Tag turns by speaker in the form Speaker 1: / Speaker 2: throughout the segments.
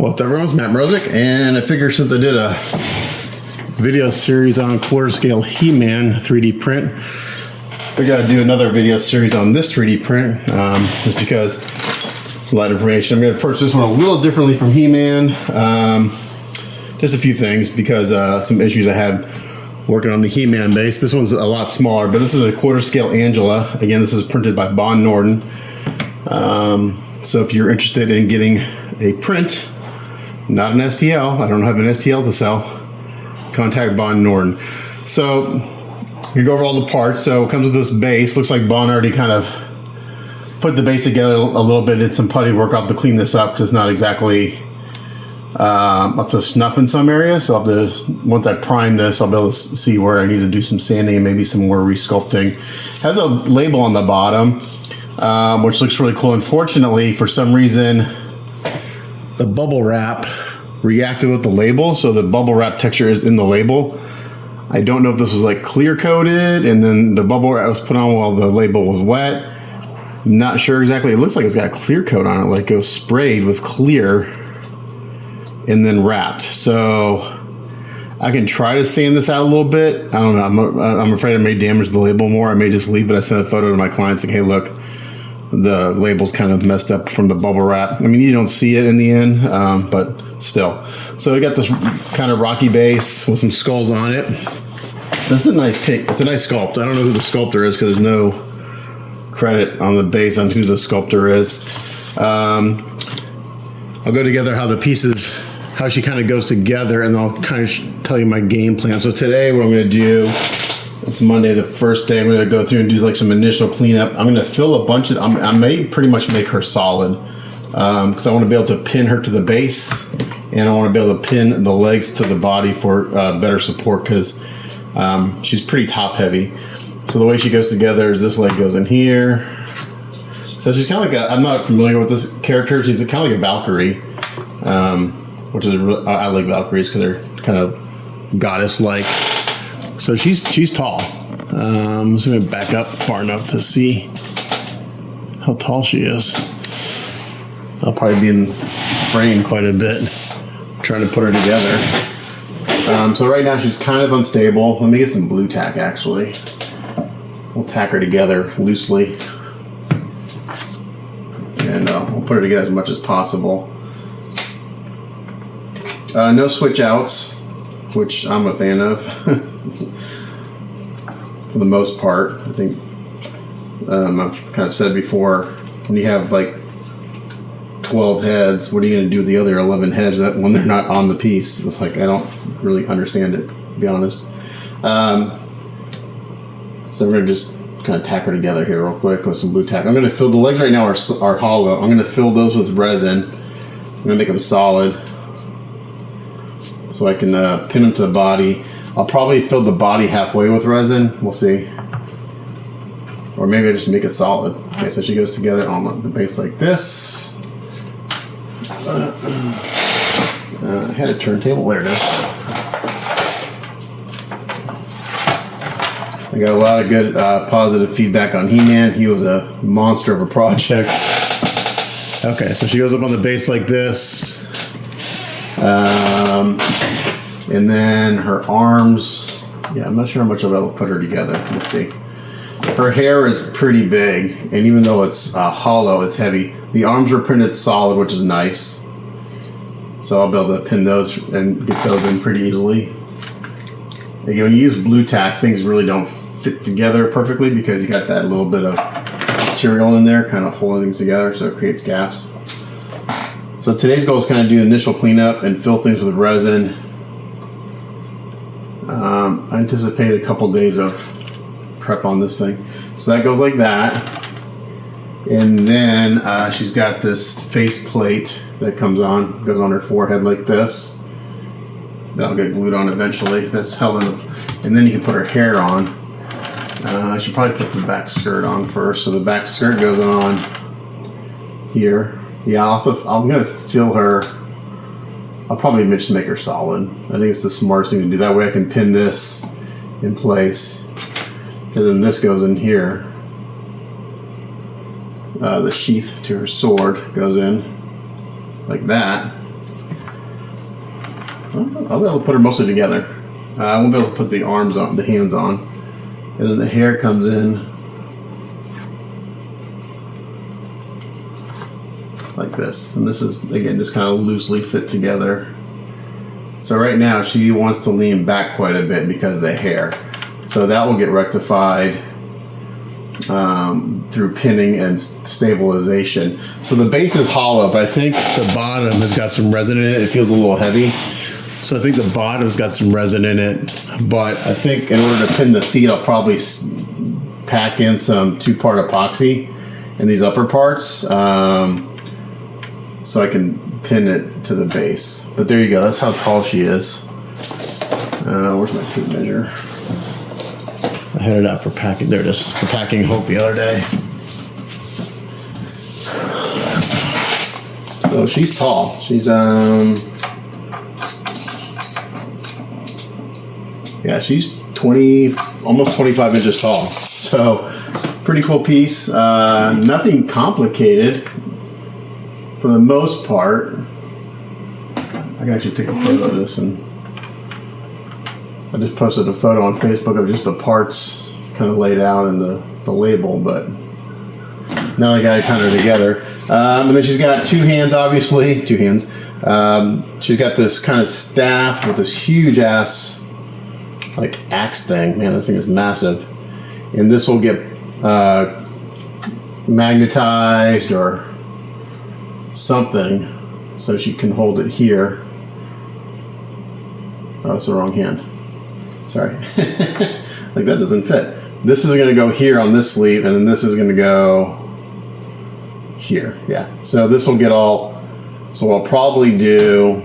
Speaker 1: Well, everyone's Matt Mrozik, and I figured since I did a video series on quarter scale He-Man 3D print, I gotta do another video series on this 3D print, just because a lot of information. I'm gonna approach this one a little differently from He-Man. Just a few things, because some issues I had working on the He-Man base. This one's a lot smaller, but this is a quarter scale Angela. Again, this is printed by Bonn Nordin. So if you're interested in getting a print, not an STL, I don't have an STL to sell, contact Bonn Nordin. So you go over all the parts. So it comes with this base. Looks like Bonn already kind of put the base together a little bit. Did some putty work. I'll have to clean this up because it's not exactly up to snuff in some areas. So I'll have to, once I prime this, I'll be able to see where I need to do some sanding and maybe some more resculpting. It has a label on the bottom, which looks really cool. Unfortunately, for some reason, the bubble wrap reacted with the label, so the bubble wrap texture is in the label. I don't know if this was like clear coated and then the bubble wrap was put on while the label was wet. Not sure exactly. It looks like it's got a clear coat on it, like it was sprayed with clear and then wrapped. So I can try to sand this out a little bit. I don't know. I'm afraid I may damage the label more. I may just leave it. I sent a photo to my clients like, hey, look, the label's kind of messed up from the bubble wrap. I mean, you don't see it in the end, but still. So we got this kind of rocky base with some skulls on it. This is a nice pick. It's a nice sculpt. I don't know who the sculptor is because there's no credit on the base on who the sculptor is. I'll go together how the pieces, how she kind of goes together, and I'll kind of tell you my game plan. So today what I'm going to do, it's Monday, the first day. I'm going to go through and do like some initial cleanup. I'm going to fill a bunch of, I may pretty much make her solid because I want to be able to pin her to the base, and I want to be able to pin the legs to the body for better support because she's pretty top heavy. So the way she goes together is this leg goes in here. So she's kind of like a, I'm not familiar with this character. She's kind of like a Valkyrie, which is really, I like Valkyries because they're kind of goddess-like. So she's tall. I'm just going to back up far enough to see how tall she is. I'll probably be in frame quite a bit trying to put her together. So right now she's kind of unstable. Let me get some blue tack actually. We'll tack her together loosely. And we'll put her together as much as possible. No switch outs, which I'm a fan of for the most part. I think I've kind of said before, when you have like 12 heads, what are you going to do with the other 11 heads that when they're not on the piece? It's like I don't really understand it, to be honest. So we're going to just kind of tack her together here real quick with some blue tack. I'm going to fill, the legs right now are hollow. I'm going to fill those with resin. I'm going to make them solid so I can pin them to the body. I'll probably fill the body halfway with resin. We'll see. Or maybe I just make it solid. Okay, so she goes together on the base like this. I had a turntable. There it is. I got a lot of good positive feedback on He-Man. He was a monster of a project. Okay, so she goes up on the base like this. And then her arms, yeah, I'm not sure how much I'll be able to put her together. Let's see. Her hair is pretty big, and even though it's hollow, it's heavy. The arms were printed solid, which is nice. So I'll be able to pin those and get those in pretty easily. Again, when you use blue tack, things really don't fit together perfectly because you got that little bit of material in there kind of holding things together, so it creates gaps. So today's goal is kind of do initial cleanup and fill things with resin. I anticipate a couple days of prep on this thing. So that goes like that. And then she's got this face plate that comes on, goes on her forehead like this. That'll get glued on eventually. That's held in, and then you can put her hair on. I should probably put the back skirt on first. So the back skirt goes on here. Yeah, I'm gonna fill her. I'll probably just make her solid. I think it's the smartest thing to do. That way I can pin this in place. Because then this goes in here. The sheath to her sword goes in like that. I'll be able to put her mostly together. I won't be able to put the arms on, the hands on. And then the hair comes in like this. And this is, again, just kind of loosely fit together. So right now she wants to lean back quite a bit because of the hair. So that will get rectified through pinning and stabilization. So the base is hollow, but I think the bottom has got some resin in it. It feels a little heavy. So I think the bottom's got some resin in it. But I think in order to pin the feet, I'll probably pack in some 2-part epoxy in these upper parts, so I can pin it to the base. But there you go. That's how tall she is. Where's my tape measure? I had it out for packing. There it is. For packing Hope the other day. So she's tall. She's yeah, she's 20, almost 25 inches tall. So pretty cool piece. Nothing complicated for the most part. I can actually take a photo of this, and I just posted a photo on Facebook of just the parts kind of laid out in the label, but now I got it kind of together. And then she's got 2 hands, obviously, 2 hands. She's got this kind of staff with this huge ass like axe thing. Man, this thing is massive. And this will get magnetized or something so she can hold it here. Oh, that's the wrong hand. Sorry. Like that doesn't fit. This is going to go here on this sleeve, and then this is going to go here. Yeah. So this will get all. So what I'll probably do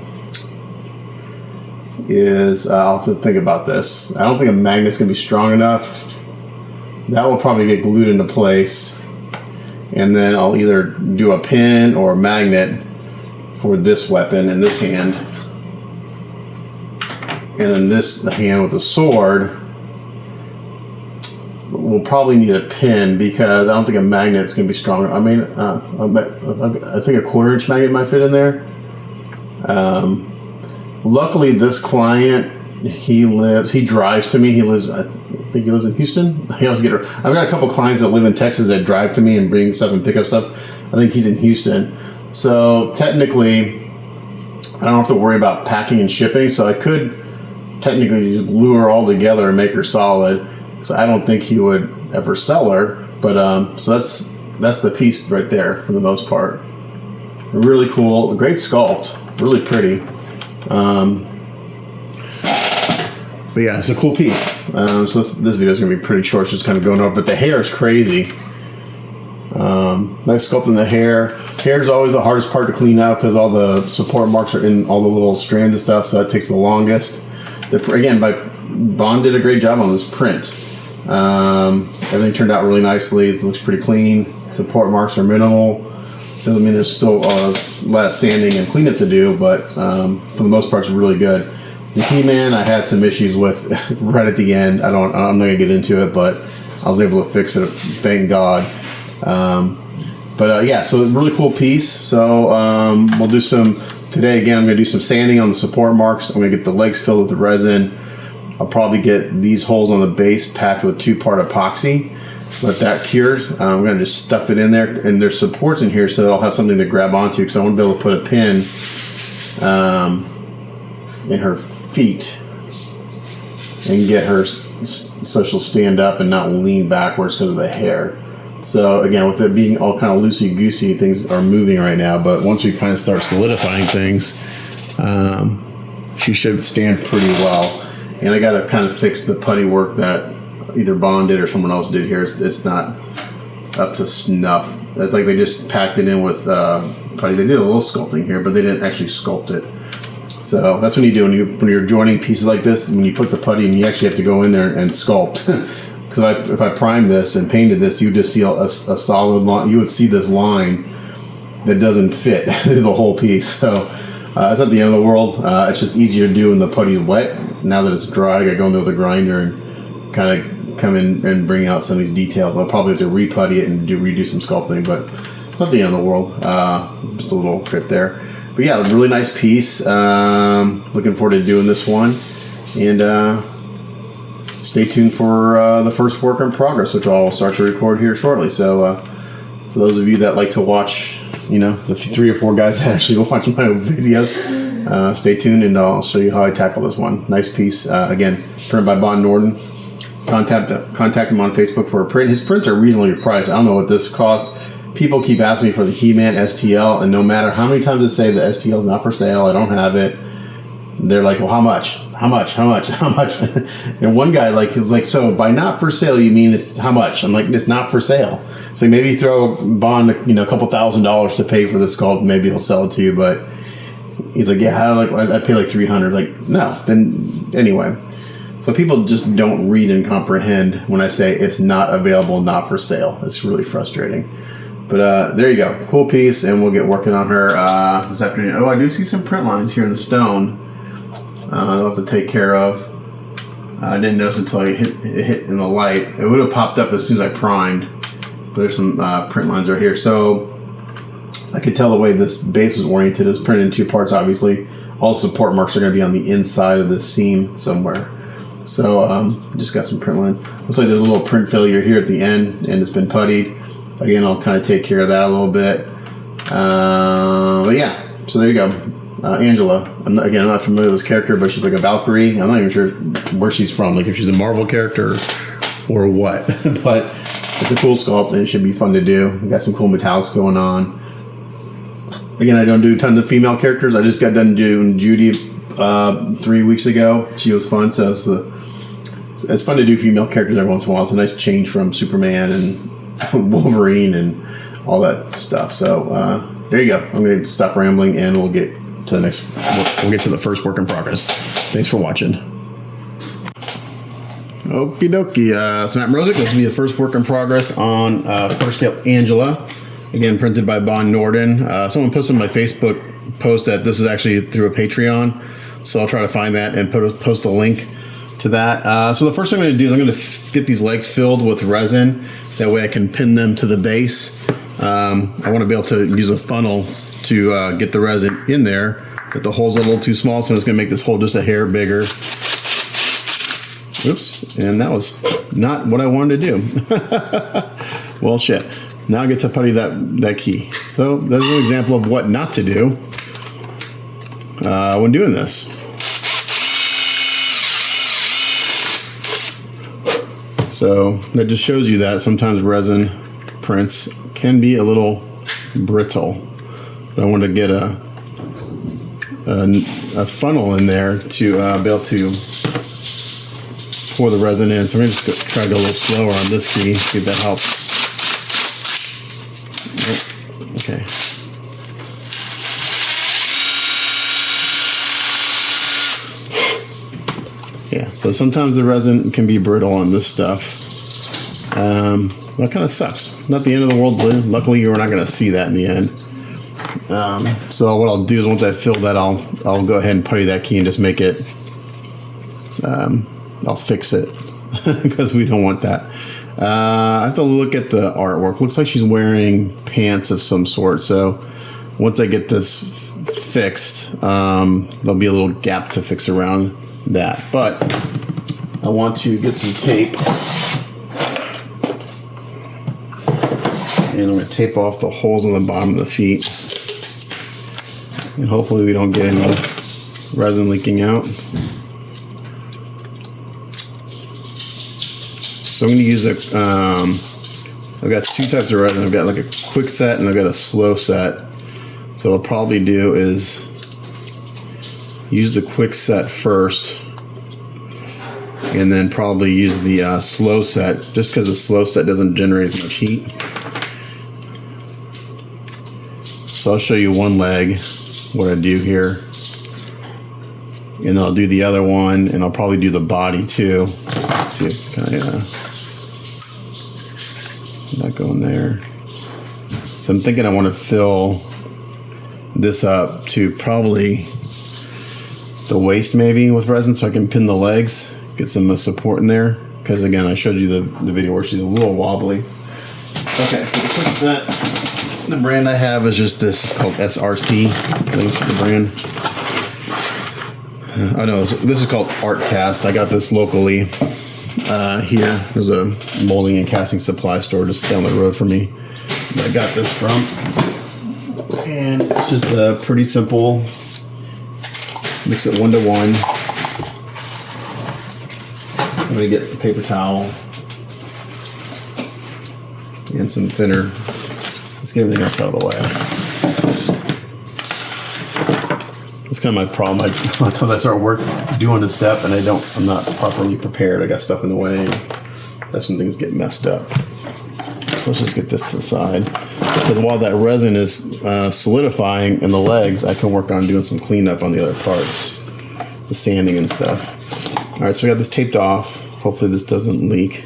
Speaker 1: is I'll have to think about this. I don't think a magnet's going to be strong enough. That will probably get glued into place, and then I'll either do a pin or a magnet for this weapon in this hand. And then this, the hand with the sword, will probably need a pin because I don't think a magnet's going to be strong. I mean, I think a 1/4-inch magnet might fit in there. Luckily, this client, he drives to me. I think he lives in Houston. I've got a couple clients that live in Texas that drive to me and bring stuff and pick up stuff. I think he's in Houston. So technically, I don't have to worry about packing and shipping. So I could technically just glue her all together and make her solid. So I don't think he would ever sell her. But so that's the piece right there for the most part. Really cool, great sculpt, really pretty. But yeah, it's a cool piece. So this video is going to be pretty short, just kind of going over. But the hair is crazy. Nice sculpt in the hair. Hair is always the hardest part to clean out because all the support marks are in all the little strands and stuff, so that takes the longest. Again, Bonn did a great job on this print. Everything turned out really nicely. It looks pretty clean. Support marks are minimal. Doesn't mean there's still a lot of sanding and cleanup to do, but for the most part, it's really good. The He-Man, I had some issues with right at the end. I'm not gonna get into it, but I was able to fix it. Thank God. Yeah, so really cool piece. So we'll do some today. Again, I'm gonna do some sanding on the support marks. I'm gonna get the legs filled with the resin. I'll probably get these holes on the base packed with 2-part epoxy. Let that cure. I'm going to just stuff it in there, and there's supports in here so that I'll have something to grab onto because I want to be able to put a pin in her feet and get her so she'll stand up and not lean backwards because of the hair. So again, with it being all kind of loosey-goosey, things are moving right now, but once we kind of start solidifying things, she should stand pretty well. And I got to kind of fix the putty work that either Bonn did or someone else did here. It's not up to snuff. It's like they just packed it in with putty. They did a little sculpting here, but they didn't actually sculpt it. So that's what you do when you're joining pieces like this. When you put the putty in, you actually have to go in there and sculpt. Because if I primed this and painted this, you would just see a solid line. You would see this line that doesn't fit the whole piece. So it's not the end of the world. It's just easier to do when the putty is wet. Now that it's dry, I got to go in there with a grinder and kind of come in and bring out some of these details. I'll probably have to re-putty it and redo some sculpting, but It's not the end of the world. Just a little bit there. But yeah, really nice piece. Looking forward to doing this one. And stay tuned for the first work in progress, which I'll start to record here shortly. So for those of you that like to watch, you know, the 3 or 4 guys that actually watch my videos, stay tuned and I'll show you how I tackle this one. Nice piece. Again, printed by Bonn Nordin. Contact him on Facebook for a print. His prints are reasonably priced. I don't know what this costs. People keep asking me for the He-Man STL, and no matter how many times I say the STL is not for sale, I don't have it, they're like, well, how much? How much? How much? How much? And one guy, like, he was like, so by not for sale, you mean it's how much? I'm like, it's not for sale. So maybe you throw Bonn, you know, a couple $1,000s to pay for this sculpt, maybe he'll sell it to you. But he's like, yeah, I pay like $300. Like, no. Then anyway, so people just don't read and comprehend when I say it's not available, not for sale. It's really frustrating. But there you go. Cool piece, and we'll get working on her this afternoon. Oh, I do see some print lines here in the stone. I'll have to take care of. I didn't notice until it hit in the light. It would have popped up as soon as I primed. But there's some print lines right here. So I could tell the way this base was oriented. It's printed in 2 parts, obviously. All the support marks are going to be on the inside of the seam somewhere. So just got some print lines. Looks like there's a little print failure here at the end, and it's been puttied. Again, I'll kind of take care of that a little bit. But yeah, so there you go. Angela. I'm not familiar with this character, but she's like a Valkyrie. I'm not even sure where she's from, like if she's a Marvel character or what. But it's a cool sculpt, and it should be fun to do. We've got some cool metallics going on. Again, I don't do tons of female characters. I just got done doing Judy 3 weeks ago. She was fun, so it's fun to do female characters every once in a while. It's a nice change from Superman and Wolverine and all that stuff. So there you go. I'm going to stop rambling, and we'll get to the next. We'll get to the first work in progress. Thanks for watching. Okie dokie. So Matt Mrozek, this will be the first work in progress on quarter scale Angela. Again, printed by Bonn Nordin. Someone posted on my Facebook post that this is actually through a Patreon, so I'll try to find that and post a link to that. So the first thing I'm going to do is I'm going to get these legs filled with resin. That way I can pin them to the base. I want to be able to use a funnel to get the resin in there, but the hole's a little too small, so I'm just going to make this hole just a hair bigger. Oops, and that was not what I wanted to do. Well, shit. Now I get to putty that key. So that's an example of what not to do when doing this. So that just shows you that sometimes resin prints can be a little brittle. But I want to get a funnel in there to be able to pour the resin in. So I'm going to just try to go a little slower on this key, see if that helps. Okay. Yeah, so sometimes the resin can be brittle on this stuff. That kind of sucks. Not the end of the world. Luckily, you're not going to see that in the end. So what I'll do is once I fill that, I'll go ahead and putty that key and just make it. I'll fix it because we don't want that. I have to look at the artwork. Looks like she's wearing pants of some sort. So once I get this fixed, there'll be a little gap to fix around that. But I want to get some tape. And I'm going to tape off the holes on the bottom of the feet. And hopefully we don't get any resin leaking out. So I'm going to use I've got 2 types of resin. I've got like a quick set and I've got a slow set. So what I'll probably do is use the quick set first and then probably use the slow set, just because the slow set doesn't generate as much heat. So I'll show you one leg, what I do here. And then I'll do the other one, and I'll probably do the body too. Let's see if not going there. So I'm thinking I want to fill this up to probably the waist maybe with resin, so I can pin the legs, get some support in there. Because again, I showed you the video where she's a little wobbly. Okay, for the quick set, The brand I have is just this. It's called SRC. That's the brand. Oh no, this is called Art Cast. I got this locally here. There's a molding and casting supply store just down the road from me that I got this from. And it's just pretty simple. Mix it 1 to 1. I'm going to get the paper towel and some thinner. Let's get everything else out of the way. That's kind of my problem. Sometimes I start doing this step and I'm not properly prepared. I got stuff in the way. That's when things get messed up. So let's just get this to the side. Because while that resin is solidifying in the legs, I can work on doing some cleanup on the other parts, the sanding and stuff. All right, so we got this taped off. Hopefully this doesn't leak.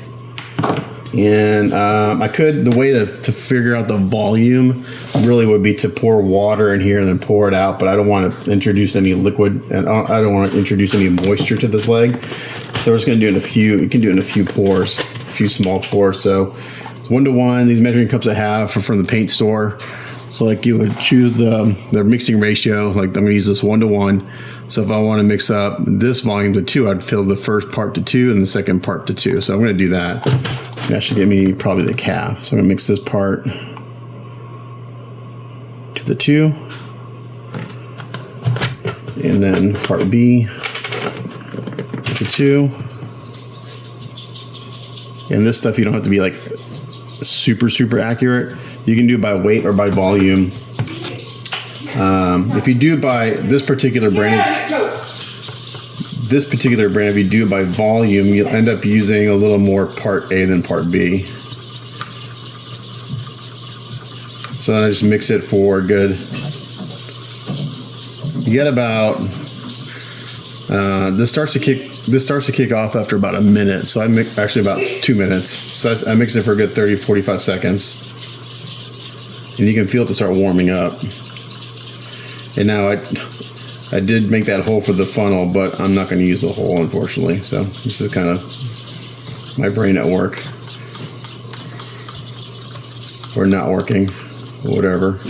Speaker 1: And the way to figure out the volume really would be to pour water in here and then pour it out, but I don't want to introduce any liquid and I don't want to introduce any moisture to this leg. So we're just going to do it in a few, you can do it in a few pours, a few small pours. So it's 1 to 1. These measuring cups I have are from the paint store. So like you would choose the mixing ratio, like I'm going to use this 1 to 1. So if I want to mix up this volume to 2, I'd fill the first part to 2 and the second part to 2. So I'm going to do that. That should get me probably the calf. So I'm going to mix this part to the 2. And then part B to 2. And this stuff you don't have to be like super accurate. You can do it by weight or by volume. If you do it by this particular brand, if you do it by volume, you'll end up using a little more part A than part B. So then I just mix it for good. You get about this starts to kick off after about a minute. So I mix actually about 2 minutes. So I mix it for a good 30-45 seconds. And you can feel it to start warming up. And now I did make that hole for the funnel, but I'm not going to use the hole, unfortunately. So this is kind of my brain at work. Or not working, whatever.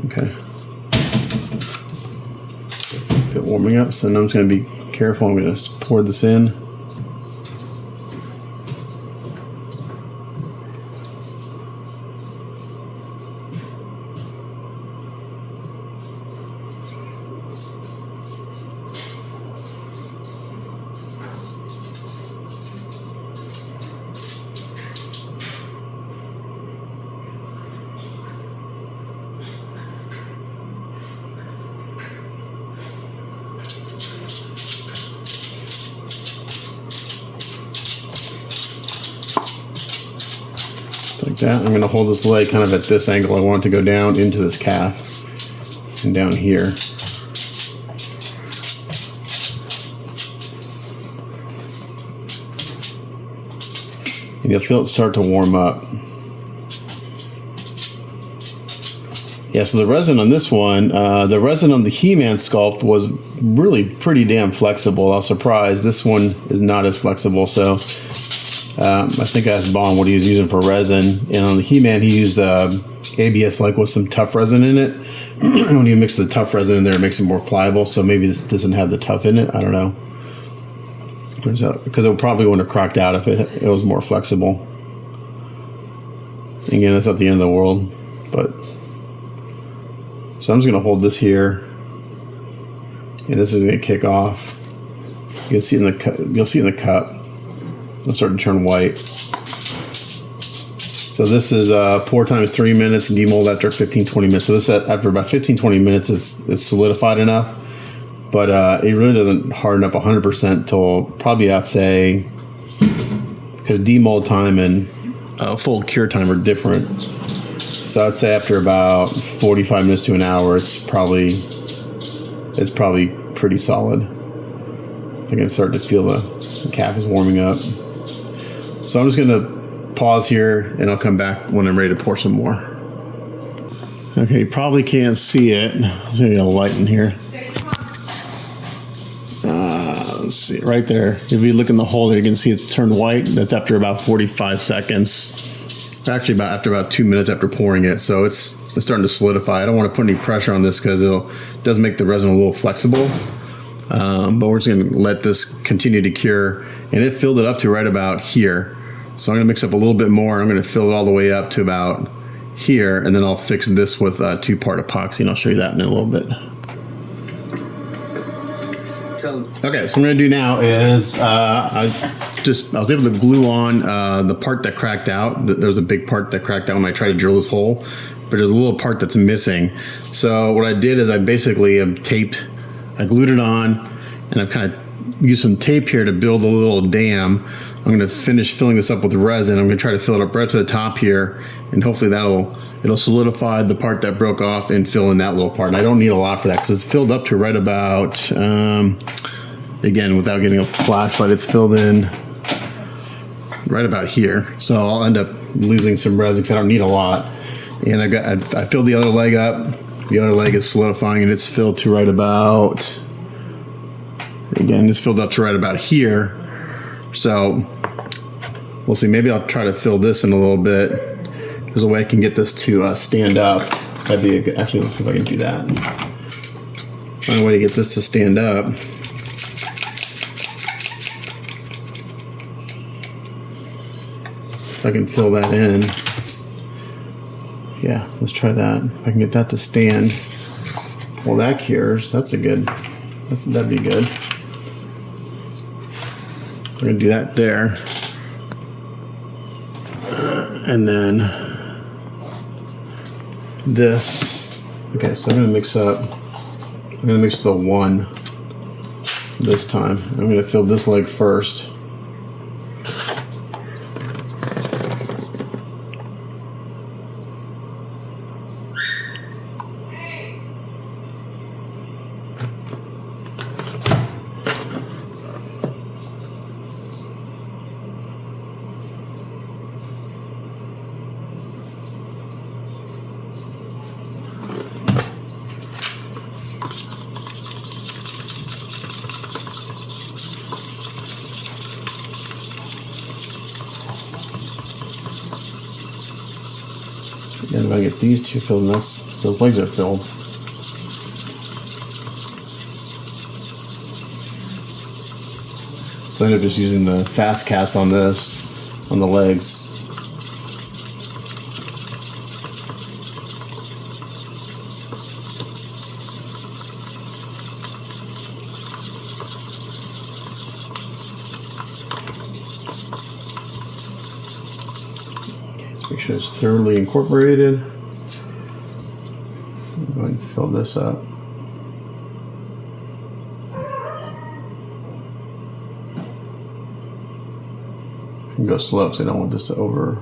Speaker 1: Okay. It warming up, so now I'm just going to be careful. I'm going to pour this in. Like that. I'm going to hold this leg kind of at this angle. I want it to go down into this calf and down here. And you'll feel it start to warm up. Yeah, so the resin on this one, the resin on the He-Man sculpt was really pretty damn flexible. I was surprised. This one is not as flexible, so I think I asked Bonn what he was using for resin, and on the He-Man he used ABS like with some tough resin in it. When you mix the tough resin in there, it makes it more pliable, so maybe this doesn't have the tough in it. I don't know. Because it probably wouldn't have cracked out if it was more flexible. Again, that's not the end of the world, but so I'm just going to hold this here, and this is going to kick off. You'll see in the cup. It'll start to turn white. So this is pour times 3 minutes and demold after 15-20 minutes. So this after about 15-20 minutes is solidified enough, but it really doesn't harden up 100% till probably I'd say, because demold time and full cure time are different. So I'd say after about 45 minutes to an hour, it's probably pretty solid. I can start to feel the calf is warming up. So I'm just going to pause here and I'll come back when I'm ready to pour some more. Okay, you probably can't see it. There's maybe a light in here. Let's see, right there. If you look in the hole there, you can see it's turned white. That's after about 45 seconds. Actually, after about 2 minutes after pouring it. So it's starting to solidify. I don't want to put any pressure on this because it does make the resin a little flexible. But we're just going to let this continue to cure. And it filled it up to right about here. So I'm going to mix up a little bit more. I'm going to fill it all the way up to about here. And then I'll fix this with 2-part epoxy. And I'll show you that in a little bit. Okay, so what I'm going to do now is I was able to glue on the part that cracked out. There's a big part that cracked out when I tried to drill this hole, but there's a little part that's missing. So what I did is I basically I glued it on, and I've kind of used some tape here to build a little dam. I'm going to finish filling this up with resin. I'm going to try to fill it up right to the top here, and hopefully it'll solidify the part that broke off and fill in that little part. And I don't need a lot for that because it's filled up to right about, again, without getting a flashlight, it's filled in right about here. So I'll end up losing some resin because I don't need a lot. And I filled the other leg up. The other leg is solidifying, and it's filled to right about, again, it's filled up to right about here. So we'll see. Maybe I'll try to fill this in a little bit. There's a way I can get this to stand up. That'd be a good, actually, let's see if I can do that. Find a way to get this to stand up. If I can fill that in. Yeah, let's try that. If I can get that to stand. Well, that cures. That'd be good. So we're gonna do that there. And then this. Okay, so I'm gonna mix the 1 this time. I'm gonna fill this leg first. And if I get these 2 filled, and those legs are filled. So I end up just using the fast cast on this, on the legs. Make sure it's thoroughly incorporated. I'm going to fill this up. And go slow because I don't want this to overflow.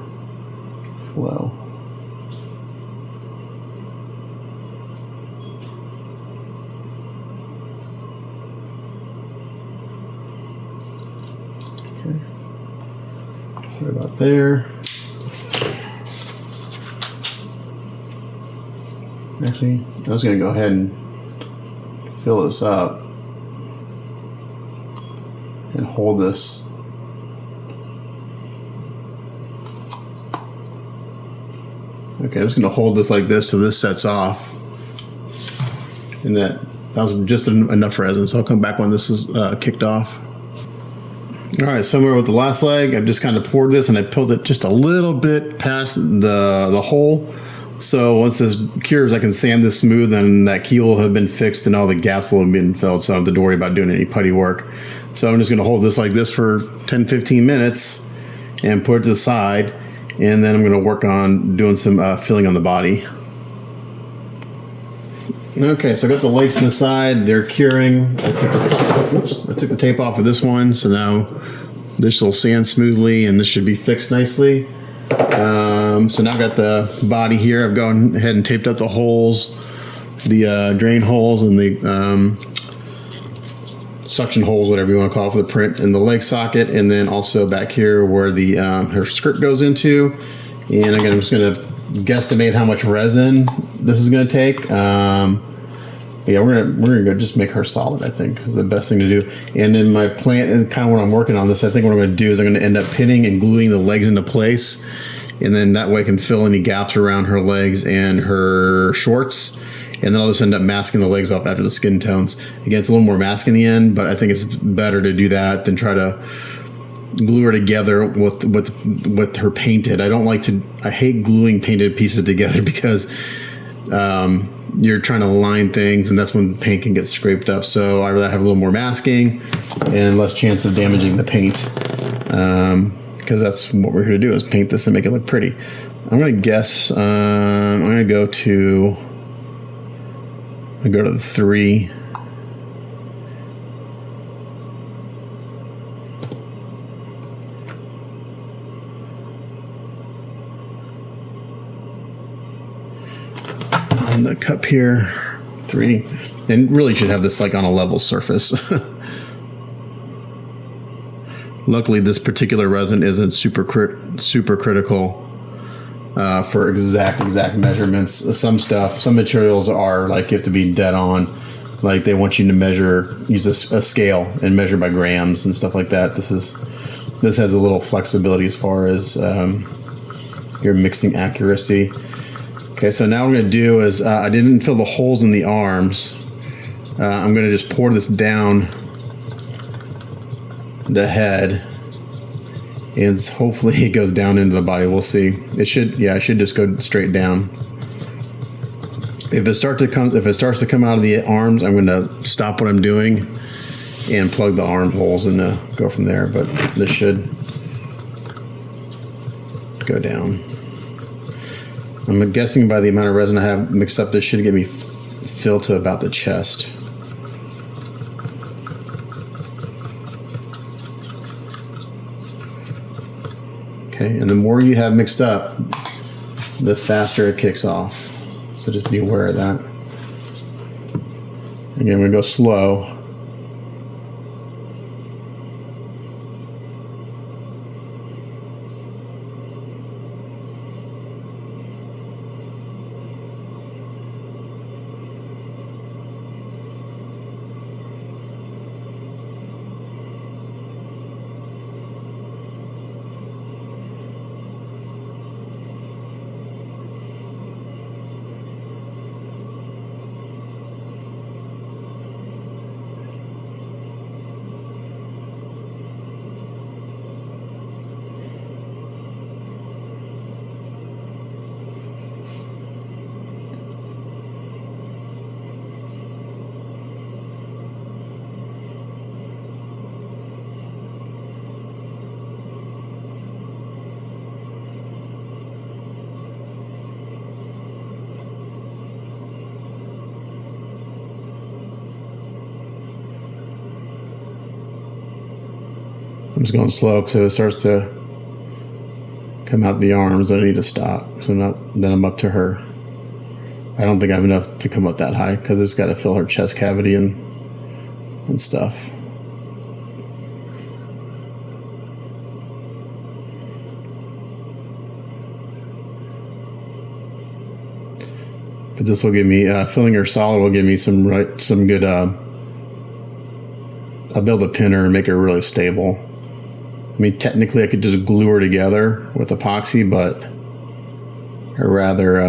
Speaker 1: Okay. Right about there. Actually, I was going to go ahead and fill this up and hold this. Okay, I'm just going to hold this like this so this sets off. And that was just enough resin, so I'll come back when this is kicked off. All right, similar with the last leg, I've just kind of poured this and I pulled it just a little bit past the hole. So once this cures, I can sand this smooth and that keel will have been fixed and all the gaps will have been filled, so I don't have to worry about doing any putty work. So I'm just going to hold this like this for 10-15 minutes and put it to the side, and then I'm going to work on doing some filling on the body. Okay, so I got the legs on the side, they're curing. I took the tape off of this one, so now this will sand smoothly and this should be fixed nicely. So now I've got the body here. I've gone ahead and taped up the holes, the drain holes and the suction holes, whatever you want to call it, for the print, and the leg socket, and then also back here where the her skirt goes into. And again, I'm just going to guesstimate how much resin this is going to take. Yeah, we're gonna go just make her solid. I think is the best thing to do. And in my plan, and kind of when I'm working on this, I think what I'm going to do is I'm going to end up pinning and gluing the legs into place, and then that way I can fill any gaps around her legs and her shorts. And then I'll just end up masking the legs off after the skin tones. Again, it's a little more mask in the end, but I think it's better to do that than try to glue her together with her painted. I hate gluing painted pieces together because you're trying to line things, and that's when paint can get scraped up. So I rather have a little more masking and less chance of damaging the paint, because that's what we're here to do, is paint this and make it look pretty. I'm gonna guess. I'm gonna go to the 3. On the cup here, 3, and really should have this like on a level surface. Luckily, this particular resin isn't super critical for exact measurements. Some materials are like you have to be dead on, like they want you to use a scale and measure by grams and stuff like that. This has a little flexibility as far as your mixing accuracy. Okay, so now what I'm going to do is I didn't fill the holes in the arms. I'm going to just pour this down the head, and hopefully it goes down into the body. We'll see. It should just go straight down. If it starts to come out of the arms, I'm going to stop what I'm doing and plug the arm holes and go from there. But this should go down. I'm guessing by the amount of resin I have mixed up, this should get me filled to about the chest. Okay, and the more you have mixed up, the faster it kicks off. So just be aware of that. Again, I'm going to go slow. I'm just going slow because it starts to come out the arms. I need to stop. So then I'm up to her. I don't think I have enough to come up that high because it's got to fill her chest cavity and stuff. But this will give me filling her solid will give me some good. I'll be able to pin her and make her really stable. I mean, technically, I could just glue her together with epoxy, but I'd rather.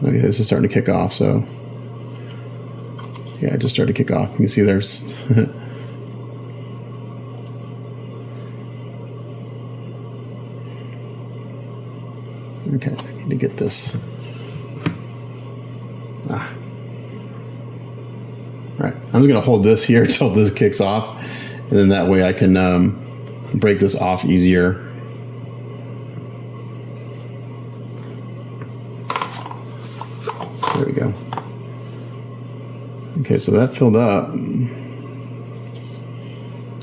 Speaker 1: Okay, this is starting to kick off. So, yeah, it just started to kick off. You can see there's. Okay, I need to get this. All right, I'm just gonna hold this here until this kicks off, and then that way I can break this off easier. There we go. Okay, so that filled up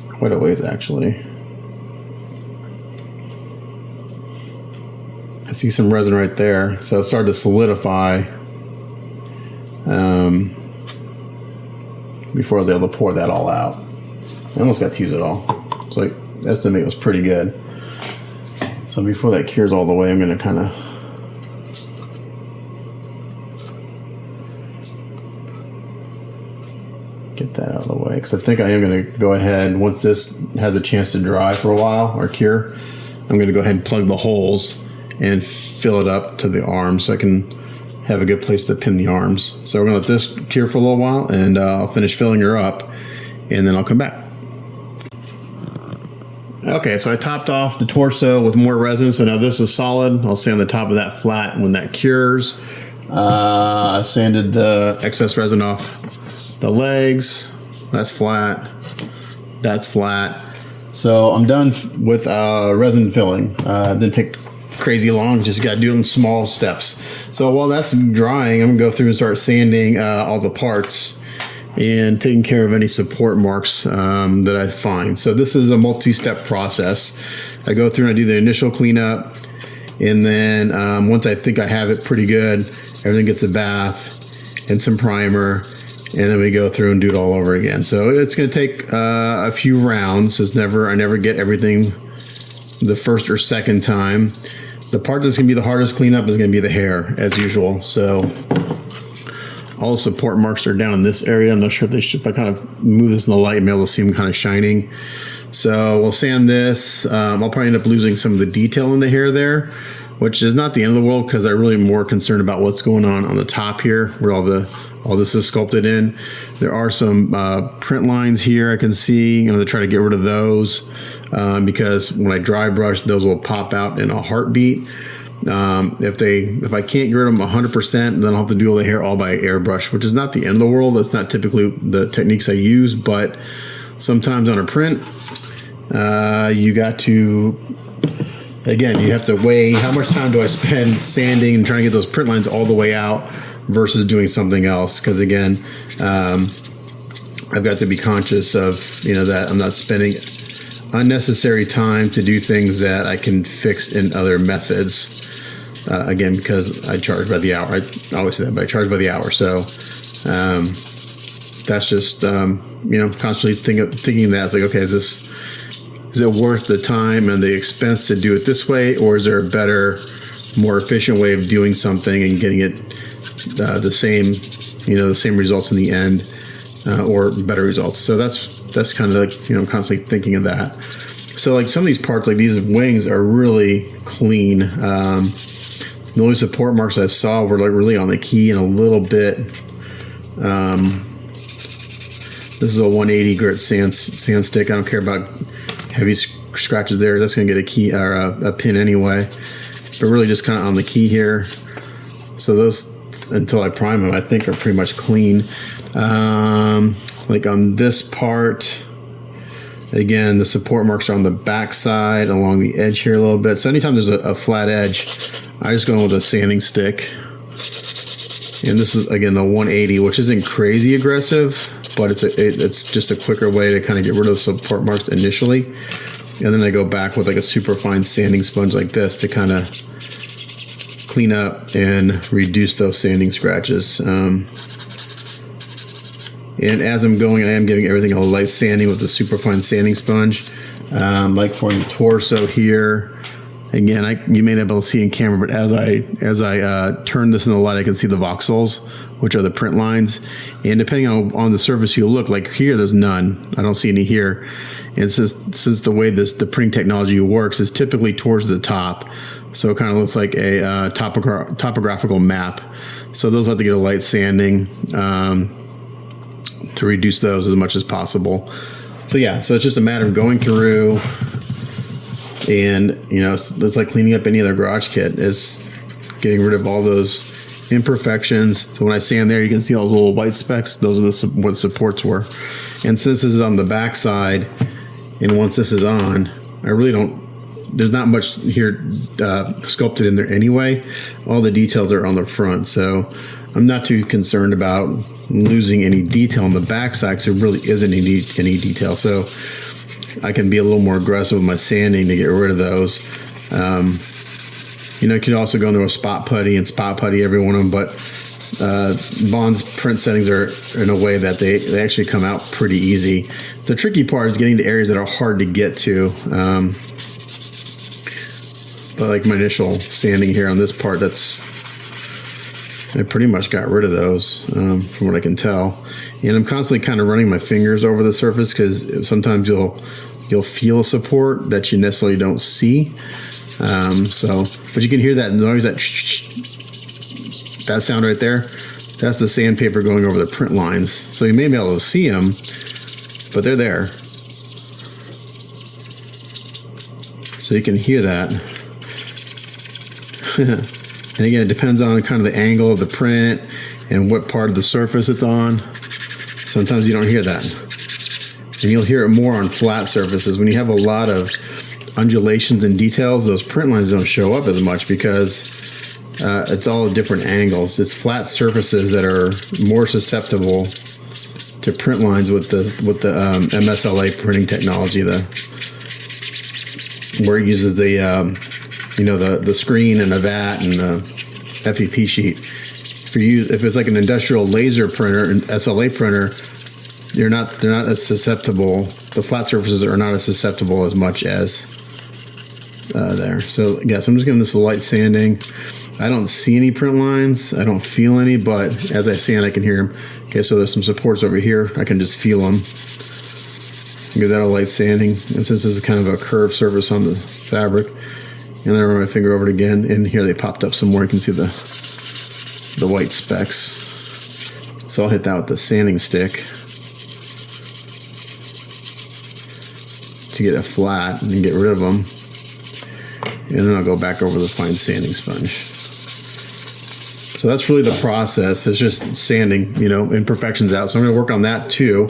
Speaker 1: quite a ways actually. I see some resin right there, so it started to solidify before I was able to pour that all out. I almost got to use it all, so I estimate it was pretty good. So before that cures all the way, I'm going to kind of get that out of the way, because I think I am going to go ahead, once this has a chance to dry for a while or cure, I'm going to go ahead and plug the holes and fill it up to the arms so I can have a good place to pin the arms. So we're going to let this cure for a little while, and I'll finish filling her up, and then I'll come back. Okay, so I topped off the torso with more resin, so now this is solid. I'll stay on the top of that flat when that cures. I sanded the excess resin off the legs. That's flat. That's flat. So I'm done with resin filling. Didn't take crazy long, just got to do it in small steps. So while that's drying, I'm gonna go through and start sanding all the parts and taking care of any support marks that I find. So this is a multi-step process. I go through and I do the initial cleanup, and then once I think I have it pretty good, everything gets a bath and some primer, and then we go through and do it all over again. So it's going to take a few rounds. I never get everything the first or second time. The part that's going to be the hardest cleanup is going to be the hair, as usual. So all the support marks are down in this area. I'm not sure if they should, if I kind of move this in the light, I'm able to see them kind of shining. So we'll sand this. I'll probably end up losing some of the detail in the hair there, which is not the end of the world, because I'm really more concerned about what's going on the top here, where all this is sculpted in. There are some print lines here I can see. I'm going to try to get rid of those because when I dry brush, those will pop out in a heartbeat. If I can't get rid of them 100%, then I'll have to do all the hair all by airbrush, which is not the end of the world. That's not typically the techniques I use, but sometimes on a print, you got to, again, you have to weigh how much time do I spend sanding and trying to get those print lines all the way out versus doing something else. Because again, I've got to be conscious of, that I'm not spending unnecessary time to do things that I can fix in other methods. Again, because I charge by the hour. I always say that, but I charge by the hour. So that's just, constantly thinking that it's like, okay, is it worth the time and the expense to do it this way, or is there a better, more efficient way of doing something and getting it the same results in the end, or better results? So that's kind of like, I'm constantly thinking of that. So like some of these parts, like these wings, are really clean. The only support marks I saw were like really on the key and a little bit. This is a 180 grit sand stick. I don't care about heavy scratches there. That's gonna get a key or a pin anyway, but really just kind of on the key here. So those, until I prime them, I think are pretty much clean. Like on this part, again, the support marks are on the back side along the edge here a little bit. So anytime there's a flat edge, I just go in with a sanding stick. And this is, again, the 180, which isn't crazy aggressive, but it's just a quicker way to kind of get rid of the support marks initially. And then I go back with like a super fine sanding sponge like this to kind of clean up and reduce those sanding scratches. And as I'm going, I am giving everything a light sanding with the super fine sanding sponge. Like for the torso here, again, you may not be able to see in camera, but as I turn this in the light, I can see the voxels, which are the print lines. And depending on the surface you look, like here, there's none. I don't see any here. And since the way the printing technology works is typically towards the top, so it kind of looks like a topographical map. So those have to get a light sanding to reduce those as much as possible. So yeah, so it's just a matter of going through, and it's like cleaning up any other garage kit. Is getting rid of all those imperfections. So when I stand there, you can see all those little white specks. Those are what the supports were. And since this is on the back side, and once this is on, I really don't. There's not much here sculpted in there anyway. All the details are on the front, so I'm not too concerned about losing any detail on the back side, because there really isn't any detail. So I can be a little more aggressive with my sanding to get rid of those. You can also go in there with spot putty and spot putty every one of them, but Bond's print settings are in a way that they actually come out pretty easy. The tricky part is getting to areas that are hard to get to. like my initial sanding here on this part, I pretty much got rid of those from what I can tell. And I'm constantly kind of running my fingers over the surface because sometimes you'll feel a support that you necessarily don't see. But you can hear that noise, that sound right there. That's the sandpaper going over the print lines. So you may be able to see them, but they're there. So you can hear that. And again, it depends on kind of the angle of the print and what part of the surface it's on. Sometimes you don't hear that. And you'll hear it more on flat surfaces. When you have a lot of undulations and details, those print lines don't show up as much because it's all at different angles. It's flat surfaces that are more susceptible to print lines with the MSLA printing technology, where it uses the screen and a vat and the FEP sheet. If it's like an industrial laser printer, an SLA printer, they're not as susceptible. The flat surfaces are not as susceptible as much as there. So yes, I'm just giving this a light sanding. I don't see any print lines. I don't feel any, but as I sand, I can hear them. Okay, so there's some supports over here. I can just feel them. Give that a light sanding. And since this is kind of a curved surface on the fabric, and then I run my finger over it again, and here they popped up some more. You can see the white specks. So I'll hit that with the sanding stick to get it flat and get rid of them. And then I'll go back over the fine sanding sponge. So that's really the process. It's just sanding, imperfections out. So I'm going to work on that too.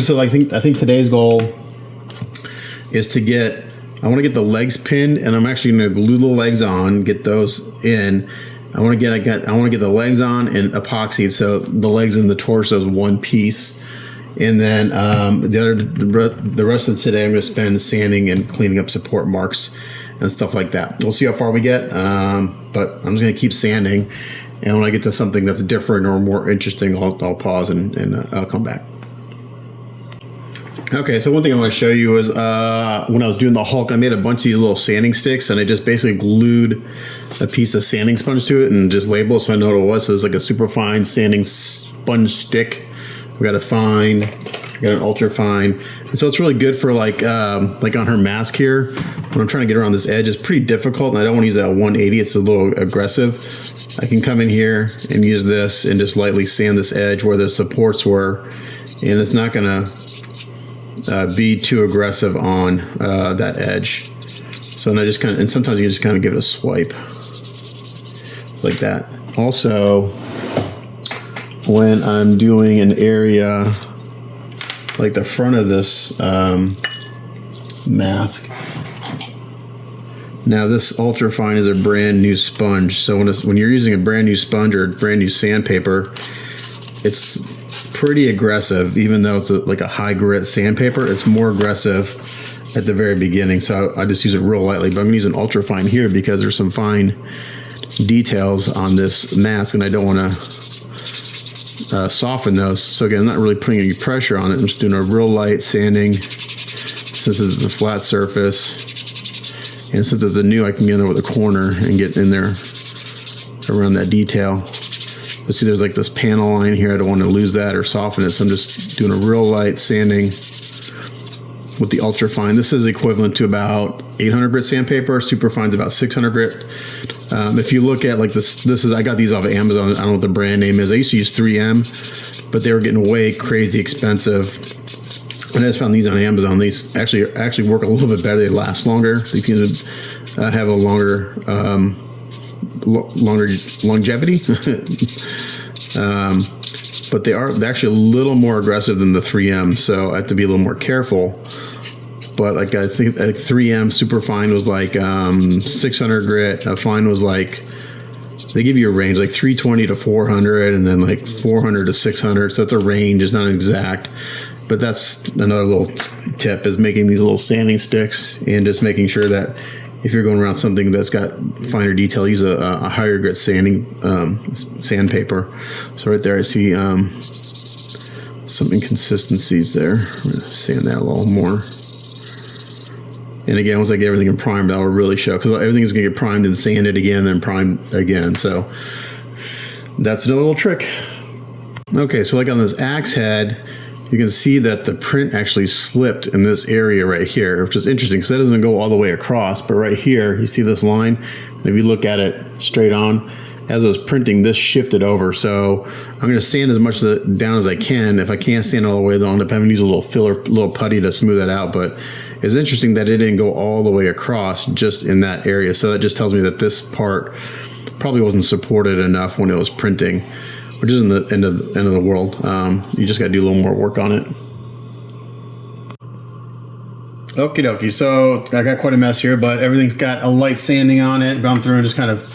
Speaker 1: So I think today's goal is I want to get the legs pinned, and I'm actually going to glue the legs on, get those in. I want to get the legs on and epoxy, so the legs and the torso is one piece. And then the rest of today I'm going to spend sanding and cleaning up support marks and stuff like that. We'll see how far we get, but I'm just going to keep sanding. And when I get to something that's different or more interesting, I'll pause and I'll come back. Okay, so one thing I want to show you is when I was doing the Hulk, I made a bunch of these little sanding sticks, and I just basically glued a piece of sanding sponge to it and just labeled it so I know what it was. So it's like a super fine sanding sponge stick. We got a fine, we got an ultra fine. And so it's really good for like on her mask here. When I'm trying to get around this edge, it's pretty difficult, and I don't want to use that 180. It's a little aggressive. I can come in here and use this and just lightly sand this edge where the supports were, and it's not gonna be too aggressive on that edge. So then and sometimes you just kind of give it a swipe. It's like that. Also, when I'm doing an area like the front of this mask, now this ultra fine is a brand new sponge. So when you're using a brand new sponge or brand new sandpaper, it's pretty aggressive. Even though it's like a high grit sandpaper, it's more aggressive at the very beginning. So I just use it real lightly, but I'm gonna use an ultra fine here because there's some fine details on this mask, and I don't want to soften those. So again, I'm not really putting any pressure on it. I'm just doing a real light sanding since this is a flat surface. And since it's a new, I can get over the corner and get in there around that detail. But see, there's like this panel line here. I don't want to lose that or soften it. So I'm just doing a real light sanding with the ultra fine. This is equivalent to about 800 grit sandpaper. Super fine's about 600 grit. If you look at like I got these off of Amazon. I don't know what the brand name is. I used to use 3M, but they were getting way crazy expensive. And I just found these on Amazon. These actually work a little bit better. They last longer. They can have a longer longevity. But they're actually a little more aggressive than the 3M, so I have to be a little more careful. But like I think 3M super fine was like 600 grit. A fine was like, they give you a range like 320 to 400, and then like 400 to 600. So it's a range. It's not exact. But that's another little tip, is making these little sanding sticks and just making sure that if you're going around something that's got finer detail, use a higher grit sandpaper. So right there I see some inconsistencies there. I'm going to sand that a little more. And again, once I get everything primed, that'll really show, because everything is going to get primed and sanded again, then primed again. So that's another little trick. Okay, so like on this axe head, you can see that the print actually slipped in this area right here, which is interesting because that doesn't go all the way across, but right here, you see this line? And if you look at it straight on, as I was printing, this shifted over. So I'm going to sand as much down as I can. If I can't sand it all the way, then I'll end up having to use a little filler, little putty to smooth that out. But it's interesting that it didn't go all the way across just in that area. So that just tells me that this part probably wasn't supported enough when it was printing, which isn't the end of the world. You just got to do a little more work on it. Okie dokie, so I got quite a mess here, but everything's got a light sanding on it. Gone through and just kind of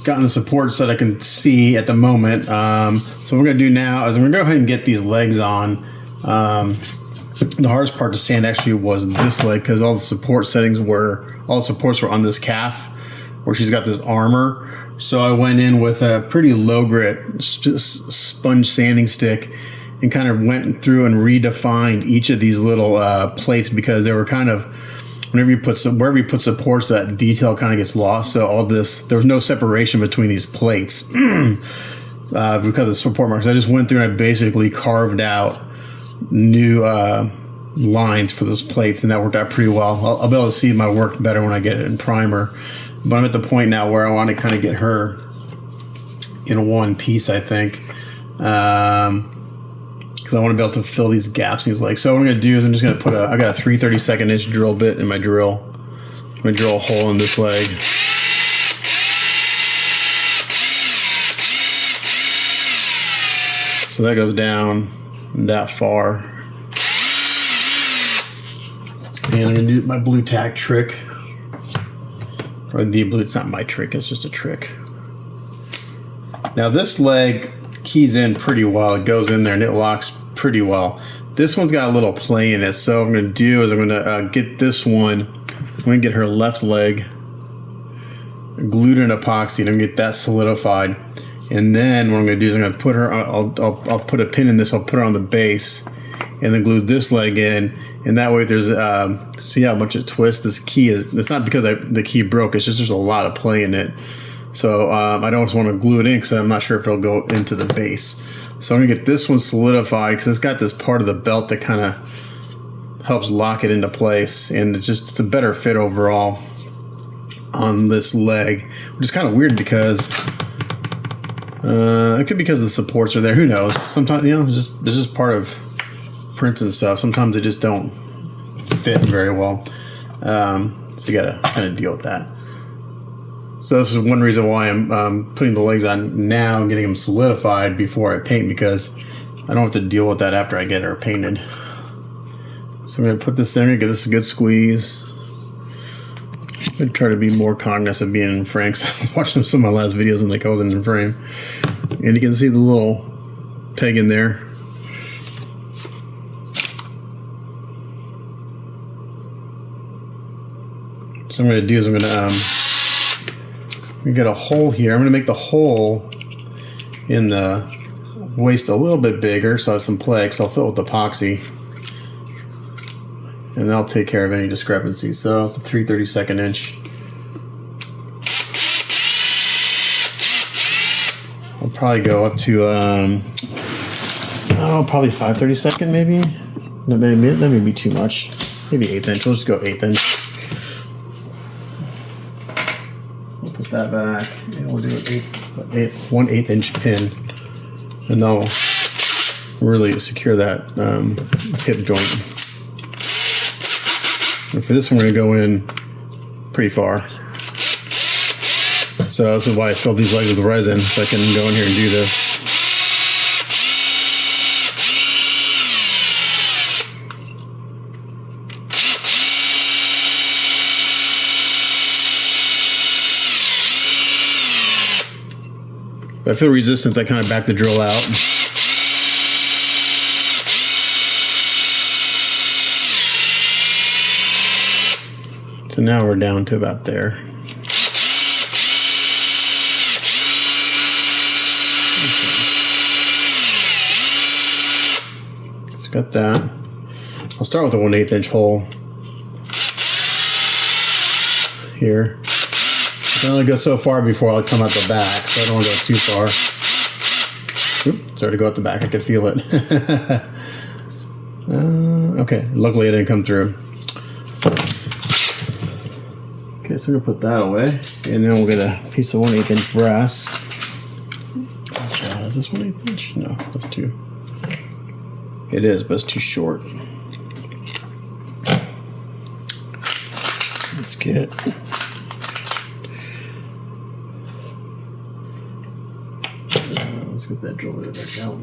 Speaker 1: gotten the supports that I can see at the moment. So what we're going to do now is I'm going to go ahead and get these legs on. The hardest part to sand actually was this leg, because all the supports were on this calf where she's got this armor. So I went in with a pretty low grit sponge sanding stick and kind of went through and redefined each of these little plates, because they were kind of, wherever you put supports, that detail kind of gets lost. So all this, there was no separation between these plates because of the support marks. I just went through and I basically carved out new lines for those plates, and that worked out pretty well. I'll be able to see my work better when I get it in primer. But I'm at the point now where I want to kind of get her in one piece, I think, because I want to be able to fill these gaps in these legs. So what I'm going to do is I'm just going to put I got a 3/32 inch drill bit in my drill. I'm going to drill a hole in this leg. So that goes down that far. And I'm going to do my blue tack trick. Or the blue, it's not my trick, it's just a trick. Now this leg keys in pretty well. It goes in there and it locks pretty well. This one's got a little play in it. So what I'm going to do is I'm going to get this one. I'm going to get her left leg glued in epoxy, and I'm going to get that solidified. And then what I'm going to do is I'm going to put her, I'll put a pin in this, I'll put her on the base, and then glue this leg in. And that way there's, see how much it twists? This key is, it's not because the key broke, it's just there's a lot of play in it. So I don't just want to glue it in because I'm not sure if it'll go into the base. So I'm going to get this one solidified because it's got this part of the belt that kind of helps lock it into place. And it's a better fit overall on this leg, which is kind of weird because it could be because the supports are there. Who knows? Sometimes, it's just part of prints and stuff. Sometimes they just don't fit very well. So you gotta kind of deal with that. So this is one reason why I'm putting the legs on now and getting them solidified before I paint, because I don't have to deal with that after I get her painted. So I'm gonna put this in, give this a good squeeze. I'm gonna try to be more cognizant of being in frame. I was watching some of my last videos and I wasn't in frame. And you can see the little peg in there. So I'm going to do is I'm going to get a hole here. I'm going to make the hole in the waist a little bit bigger so I have some play, so I'll fill it with epoxy. And that'll take care of any discrepancies. So it's a 3/32 inch. I'll probably go up to, probably 5/32 maybe. No, maybe that may be too much. Maybe 1/8 inch. We'll just go 1/8 inch. Put that back, and we'll do an 1/8 inch pin, and that'll really secure that hip joint. And for this one, we're going to go in pretty far. So this is why I filled these legs with resin, so I can go in here and do this. If I feel resistance, I kind of back the drill out. So now we're down to about there. So got that. I'll start with a 1/8 inch hole. here. I can only go so far before I'll come out the back, so I don't want to go too far. Oop, started to go out the back. I could feel it. Okay, luckily it didn't come through. Okay, so we're gonna put that away, and then we'll get a piece of 1/8 inch brass. Is this 1/8 inch? No, that's too. It is, but it's too short. Let's get. Let's get that drill bit back out.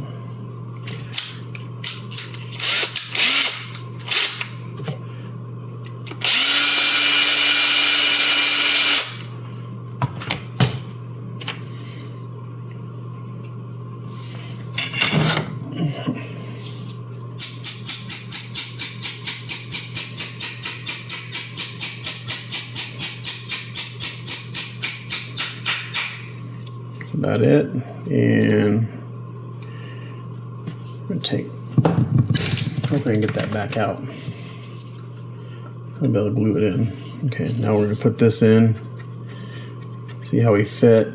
Speaker 1: That's about it. And I'm going to take, hopefully I can get that back out. So I'll be able to glue it in. Okay, now we're going to put this in. See how we fit.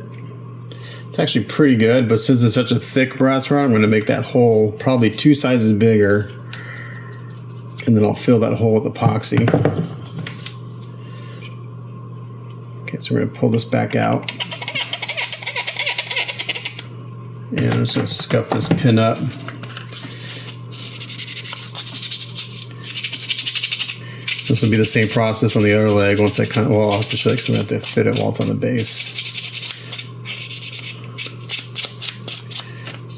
Speaker 1: It's actually pretty good, but since it's such a thick brass rod, I'm going to make that hole probably 2 sizes bigger. And then I'll fill that hole with epoxy. Okay, so we're going to pull this back out. And I'm just going to scuff this pin up. This will be the same process on the other leg once I kind of, well, I'll have to show you because I have to fit it while it's on the base.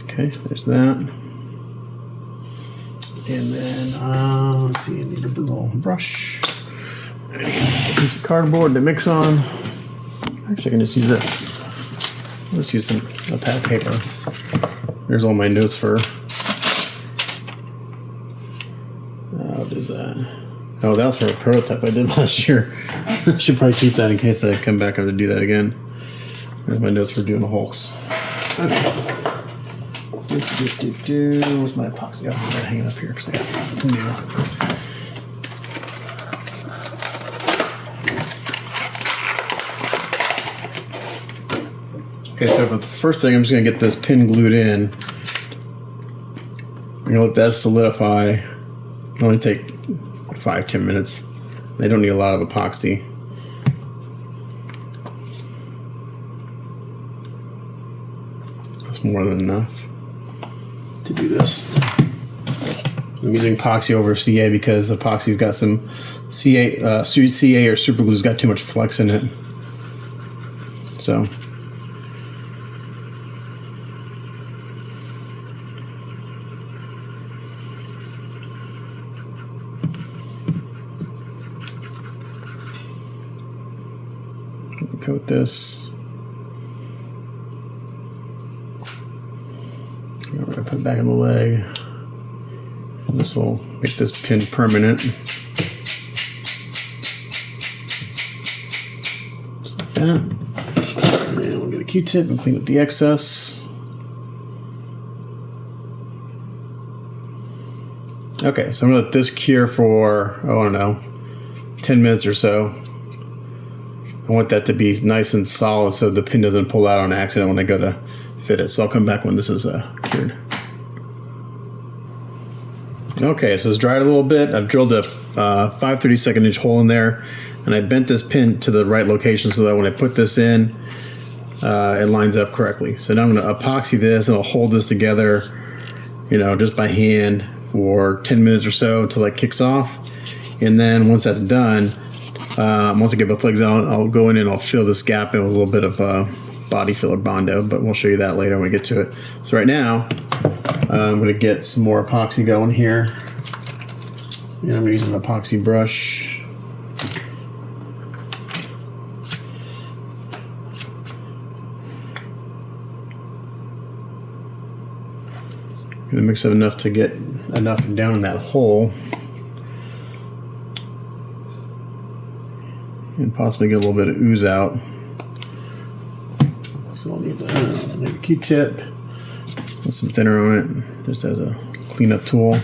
Speaker 1: Okay, there's that. And then, let's see, I need a little brush. I need a piece of cardboard to mix on. Actually, I can just use this. Let's use a pad of paper. There's all my notes for. What is that? Oh, that was for a prototype I did last year. I should probably keep that in case I come back up to do that again. There's my notes for doing the hulks. Okay. Where's my epoxy? Oh, I gotta hang it up here because I got some new. Okay, so for the first thing, I'm just going to get this pin glued in. I'm going to let that solidify. It'll only take 5-10 minutes. They don't need a lot of epoxy. That's more than enough to do this. I'm using epoxy over CA because epoxy's got some CA or super glue's got too much flex in it. So. Coat this. We're going to put it back in the leg. And this will make this pin permanent. Just like that. And we'll get a Q-tip and clean up the excess. Okay, so I'm going to let this cure for, oh, I don't know, 10 minutes or so. I want that to be nice and solid so the pin doesn't pull out on accident when I go to fit it. So I'll come back when this is cured. Okay, so it's dried a little bit. I've drilled a 5/32 inch hole in there, and I bent this pin to the right location so that when I put this in, it lines up correctly. So now I'm going to epoxy this, and I'll hold this together, you know, just by hand for 10 minutes or so until it kicks off. And then once that's done, once I get both legs out, I'll go in and I'll fill this gap in with a little bit of body filler Bondo, but we'll show you that later when we get to it. So right now, I'm going to get some more epoxy going here. And I'm using an epoxy brush. I'm going to mix it enough to get enough down in that hole. And possibly get a little bit of ooze out. So I'll need to make a Q-tip with some thinner on it, just as a cleanup tool.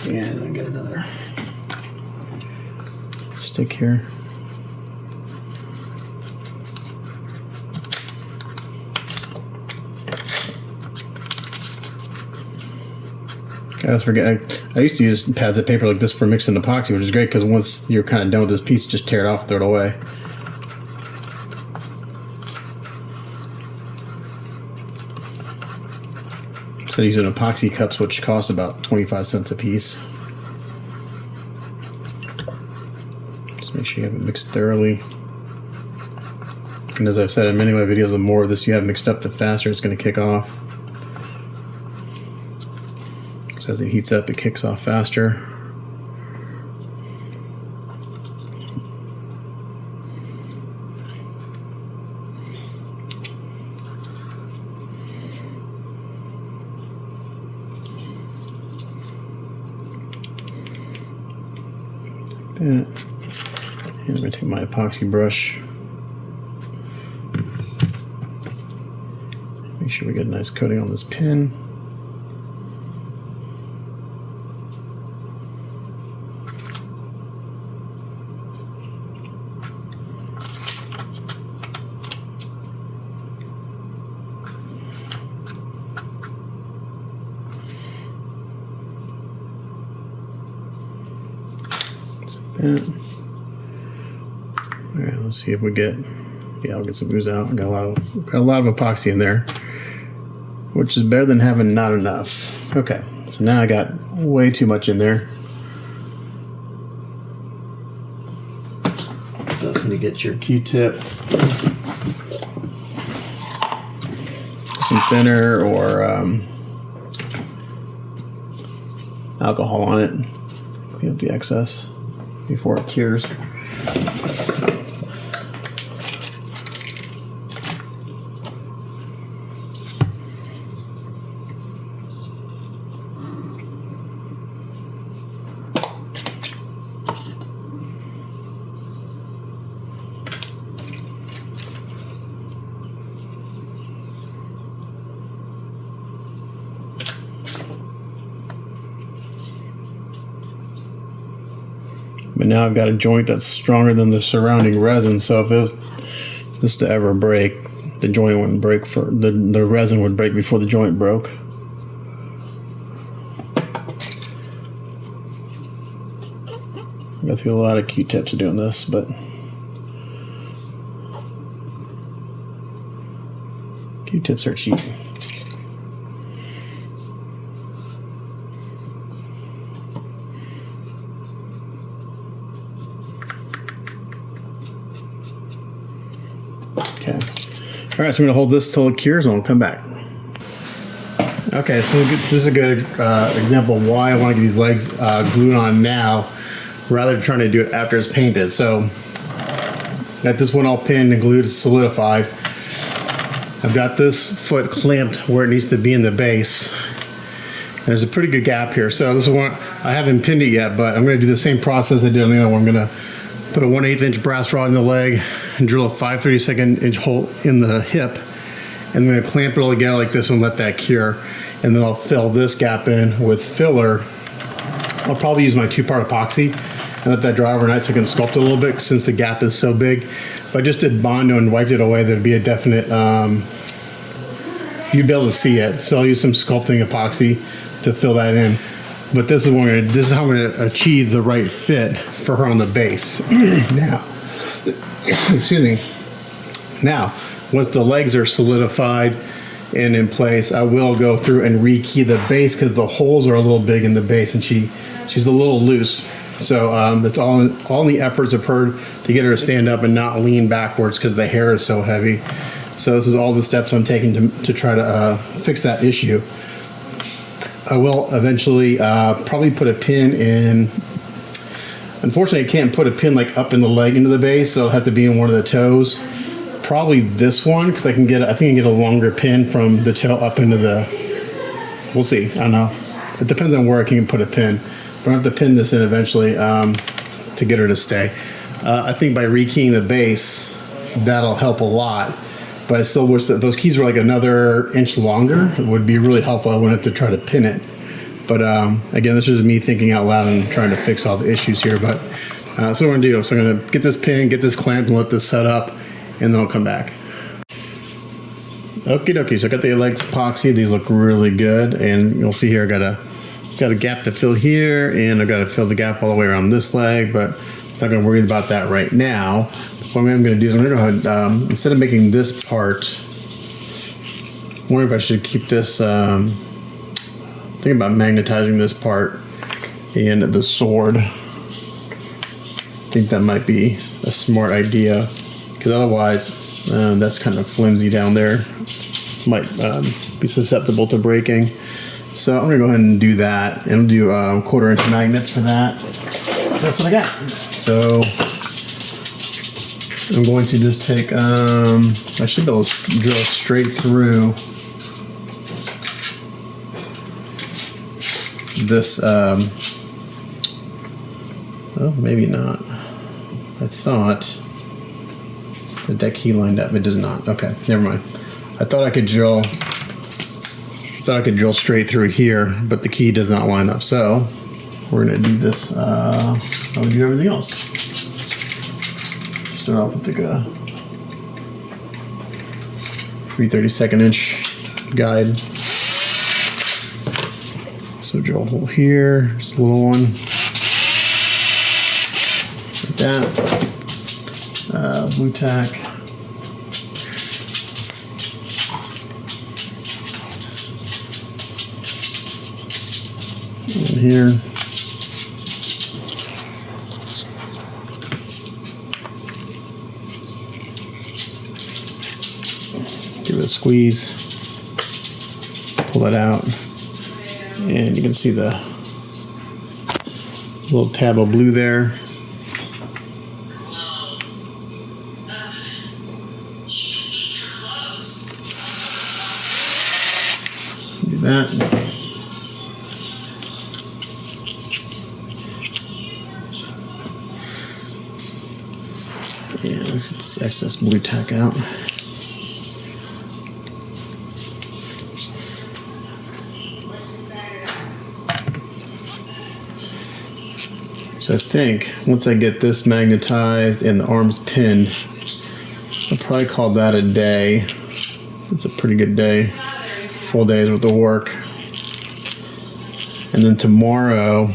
Speaker 1: And I'll get another stick here. I always forget. I used to use pads of paper like this for mixing epoxy, which is great because once you're kind of done with this piece, just tear it off, throw it away. So using epoxy cups, which cost about 25 cents a piece. Just make sure you have it mixed thoroughly. And as I've said in many of my videos, the more of this you have mixed up, the faster it's going to kick off. So as it heats up, it kicks off faster. Like that. And I'm going to take my epoxy brush. Make sure we get a nice coating on this pin. That. All right, let's see if we get. Yeah, I'll get some ooze out. Got a lot of epoxy in there, which is better than having not enough. Okay, so now I got way too much in there. So that's when you get your Q-tip, some thinner or alcohol on it. Clean up the excess before it cures. But now I've got a joint that's stronger than the surrounding resin, so if it was this to ever break, the joint wouldn't break for the resin would break before the joint broke. I got through a lot of Q-tips doing this, but Q-tips are cheap. Okay. All right, so I'm going to hold this till it cures and I'll come back. Okay, so this is a good example of why I want to get these legs glued on now rather than trying to do it after it's painted. So got this one all pinned and glued, solidified. I've got this foot clamped where it needs to be in the base. There's a pretty good gap here. So this is one, I haven't pinned it yet, but I'm going to do the same process I did on the other one. I'm going to put a 1/8 inch brass rod in the leg and drill a 5/32 inch hole in the hip. And I'm going to clamp it all together like this and let that cure. And then I'll fill this gap in with filler. I'll probably use my 2-part epoxy and let that dry overnight so I can sculpt it a little bit since the gap is so big. If I just did Bondo and wiped it away, there'd be a definite, you'd be able to see it. So I'll use some sculpting epoxy to fill that in. But this is how I'm going to achieve the right fit for her on the base. Now, excuse me. Now, once the legs are solidified and in place, I will go through and rekey the base because the holes are a little big in the base and she's a little loose. So it's all in the efforts of her to get her to stand up and not lean backwards because the hair is so heavy. So this is all the steps I'm taking to try to fix that issue. I will eventually probably put a pin in. Unfortunately, I can't put a pin like up in the leg into the base, so it'll have to be in one of the toes. Probably this one because I think I can get a longer pin from the toe up into the. We'll see. I don't know. It depends on where I can put a pin. But I have to pin this in eventually to get her to stay. I think by rekeying the base, that'll help a lot. But I still wish that those keys were like another inch longer. It would be really helpful. I wouldn't have to try to pin it. But again, this is me thinking out loud and trying to fix all the issues here. But so what I'm going to do, so I'm going to get this pin, get this clamped, and let this set up, and then I'll come back. Okie dokie, so I got the legs epoxy. These look really good. And you'll see here I got a got a gap to fill here, and I've got to fill the gap all the way around this leg, but not going to worry about that right now. What I'm going to do is I'm going to go ahead, instead of making this part, I wonder if I should keep this, thinking about magnetizing this part and the sword. I think that might be a smart idea, because otherwise that's kind of flimsy down there. Might be susceptible to breaking. So I'm going to go ahead and do that, and I'll do 1/4 inch magnets for that. That's what I got. So I'm going to just take, I should be able to drill straight through this, oh, maybe not. I thought that key lined up. It does not. Okay, never mind. I thought I could drill straight through here, but the key does not line up. So we're gonna do this how we do everything else. Start off with like a 3/32 inch guide. So drill a hole here, just a little one, like that. Blue tack. In here. Give it a squeeze. Pull that out. And you can see the little tab of blue there. Do that. Yeah, get this excess blue tack out. So I think once I get this magnetized and the arms pinned, I'll probably call that a day. It's a pretty good day. Full day's worth of work. And then tomorrow,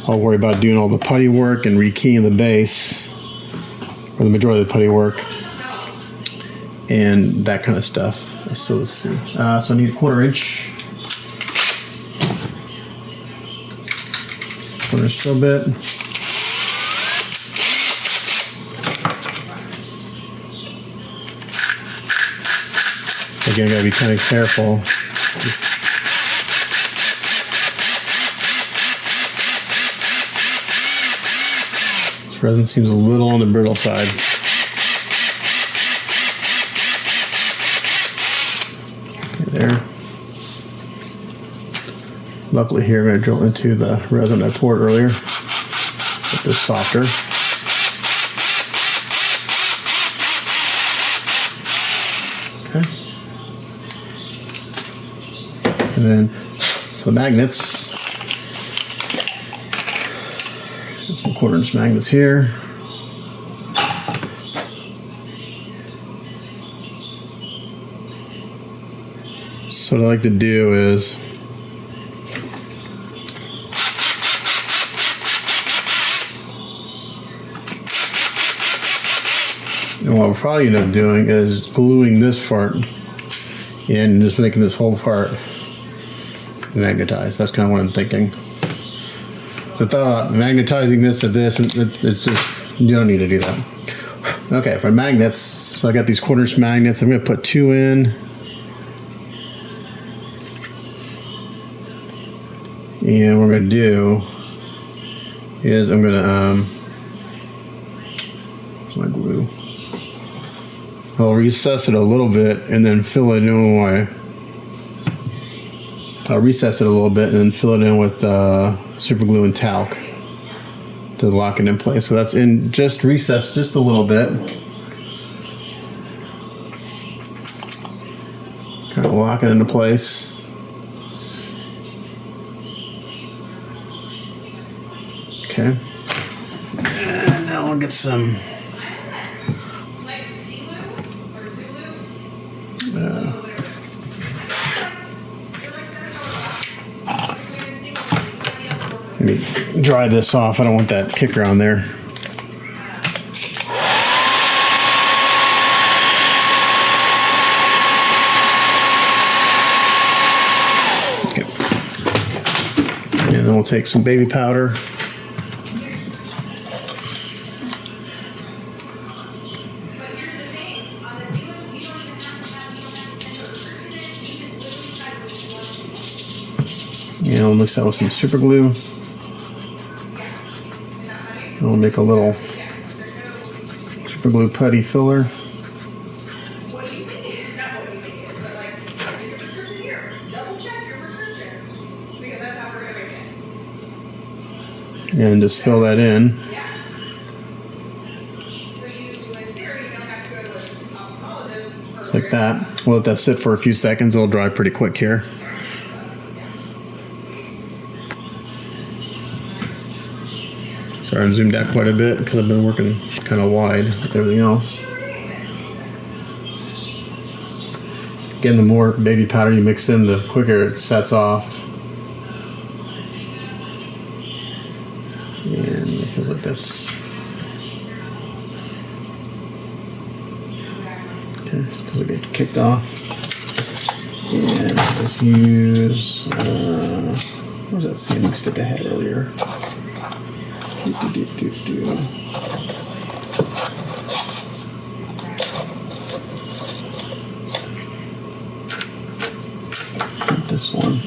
Speaker 1: I'll worry about doing all the putty work and rekeying the base, or the majority of the putty work, and that kind of stuff. So let's see. So I need a 1/4 inch. 1/4 inch drill bit. Again, gotta be kind of careful. This resin seems a little on the brittle side. There. Luckily here, I'm going to drill into the resin I poured earlier. Get this softer. Okay. And then for the magnets, some 1/4 inch magnets here. So what I like to do is and what we'll probably end up doing is gluing this part and just making this whole part magnetized. That's kind of what I'm thinking. So I thought magnetizing this to this, and it's just, you don't need to do that. Okay, for magnets, so I got these 1/4 inch magnets. I'm going to put 2 in. And what we're going to do is I'm going to, where's my glue? I'll recess it a little bit and then fill it in. I'll recess it a little bit and then fill it in with super glue and talc to lock it in place. So that's in, just recessed just a little bit. Kind of lock it into place. Okay. And now we'll get some me dry this off. I don't want that kicker on there. Okay. And then we'll take some baby powder. And we'll mix that with some super glue. And we'll make a little super glue putty filler. And just fill that in. Just like that. We'll let that sit for a few seconds. It'll dry pretty quick here. Sorry, I'm zoomed out quite a bit because I've been working kind of wide with everything else. Again, the more baby powder you mix in, the quicker it sets off. And it feels like that's... Okay, doesn't get kicked off. And let's use... what was that sanding stick I had earlier? This one.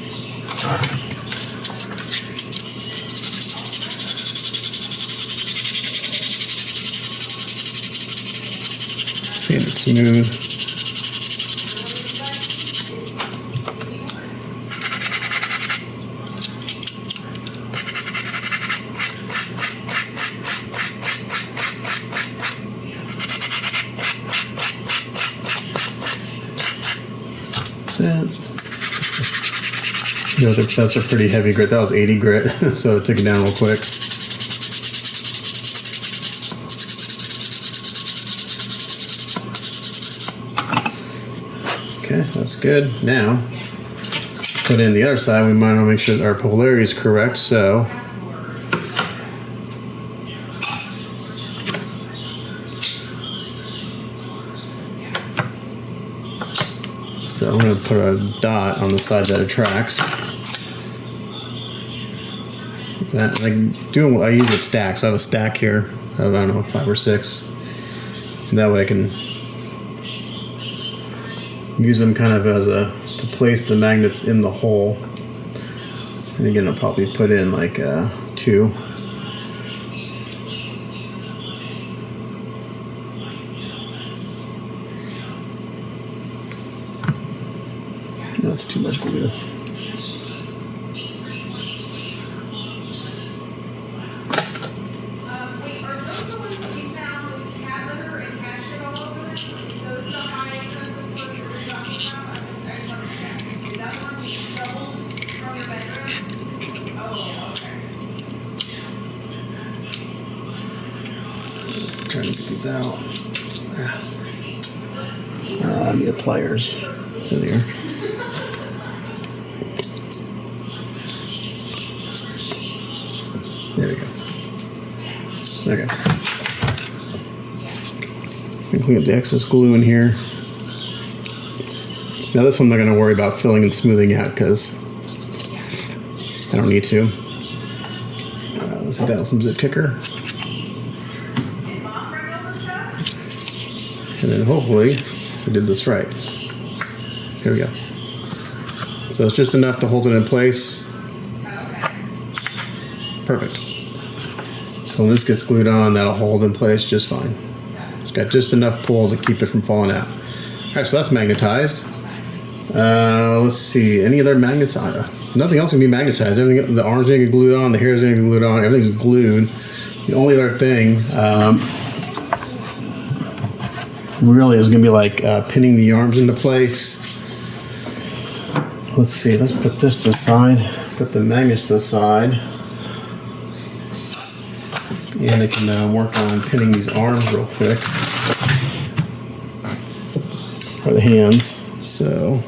Speaker 1: Sand it smooth. You know, that's a pretty heavy grit. That was 80 grit, so it took it down real quick. Okay, that's good. Now, put in the other side. We might want to make sure that our polarity is correct. So, I'm going to put a dot on the side that attracts. That, I use a stack, so I have a stack here of, I don't know, 5 or 6. And that way I can use them kind of as to place the magnets in the hole. And again, I'll probably put in like 2. That's too much glue. Trying to get these out. I need pliers. There. There we go. Okay. Clean up the excess glue in here. Now this one I'm not going to worry about filling and smoothing out because I don't need to. Let's sit down with some zip kicker. And then hopefully we did this right. Here we go. So it's just enough to hold it in place. Perfect. So when this gets glued on, that'll hold in place just fine. It's got just enough pull to keep it from falling out. All right, so that's magnetized. Let's see, any other magnets? Nothing else can be magnetized. Everything, the arms are gonna get glued on, the hair is gonna get glued on, everything's glued. The only other thing really is gonna be like pinning the arms into place. Let's see, let's put this to the side, put the magnets to the side. And I can work on pinning these arms real quick, or the hands. So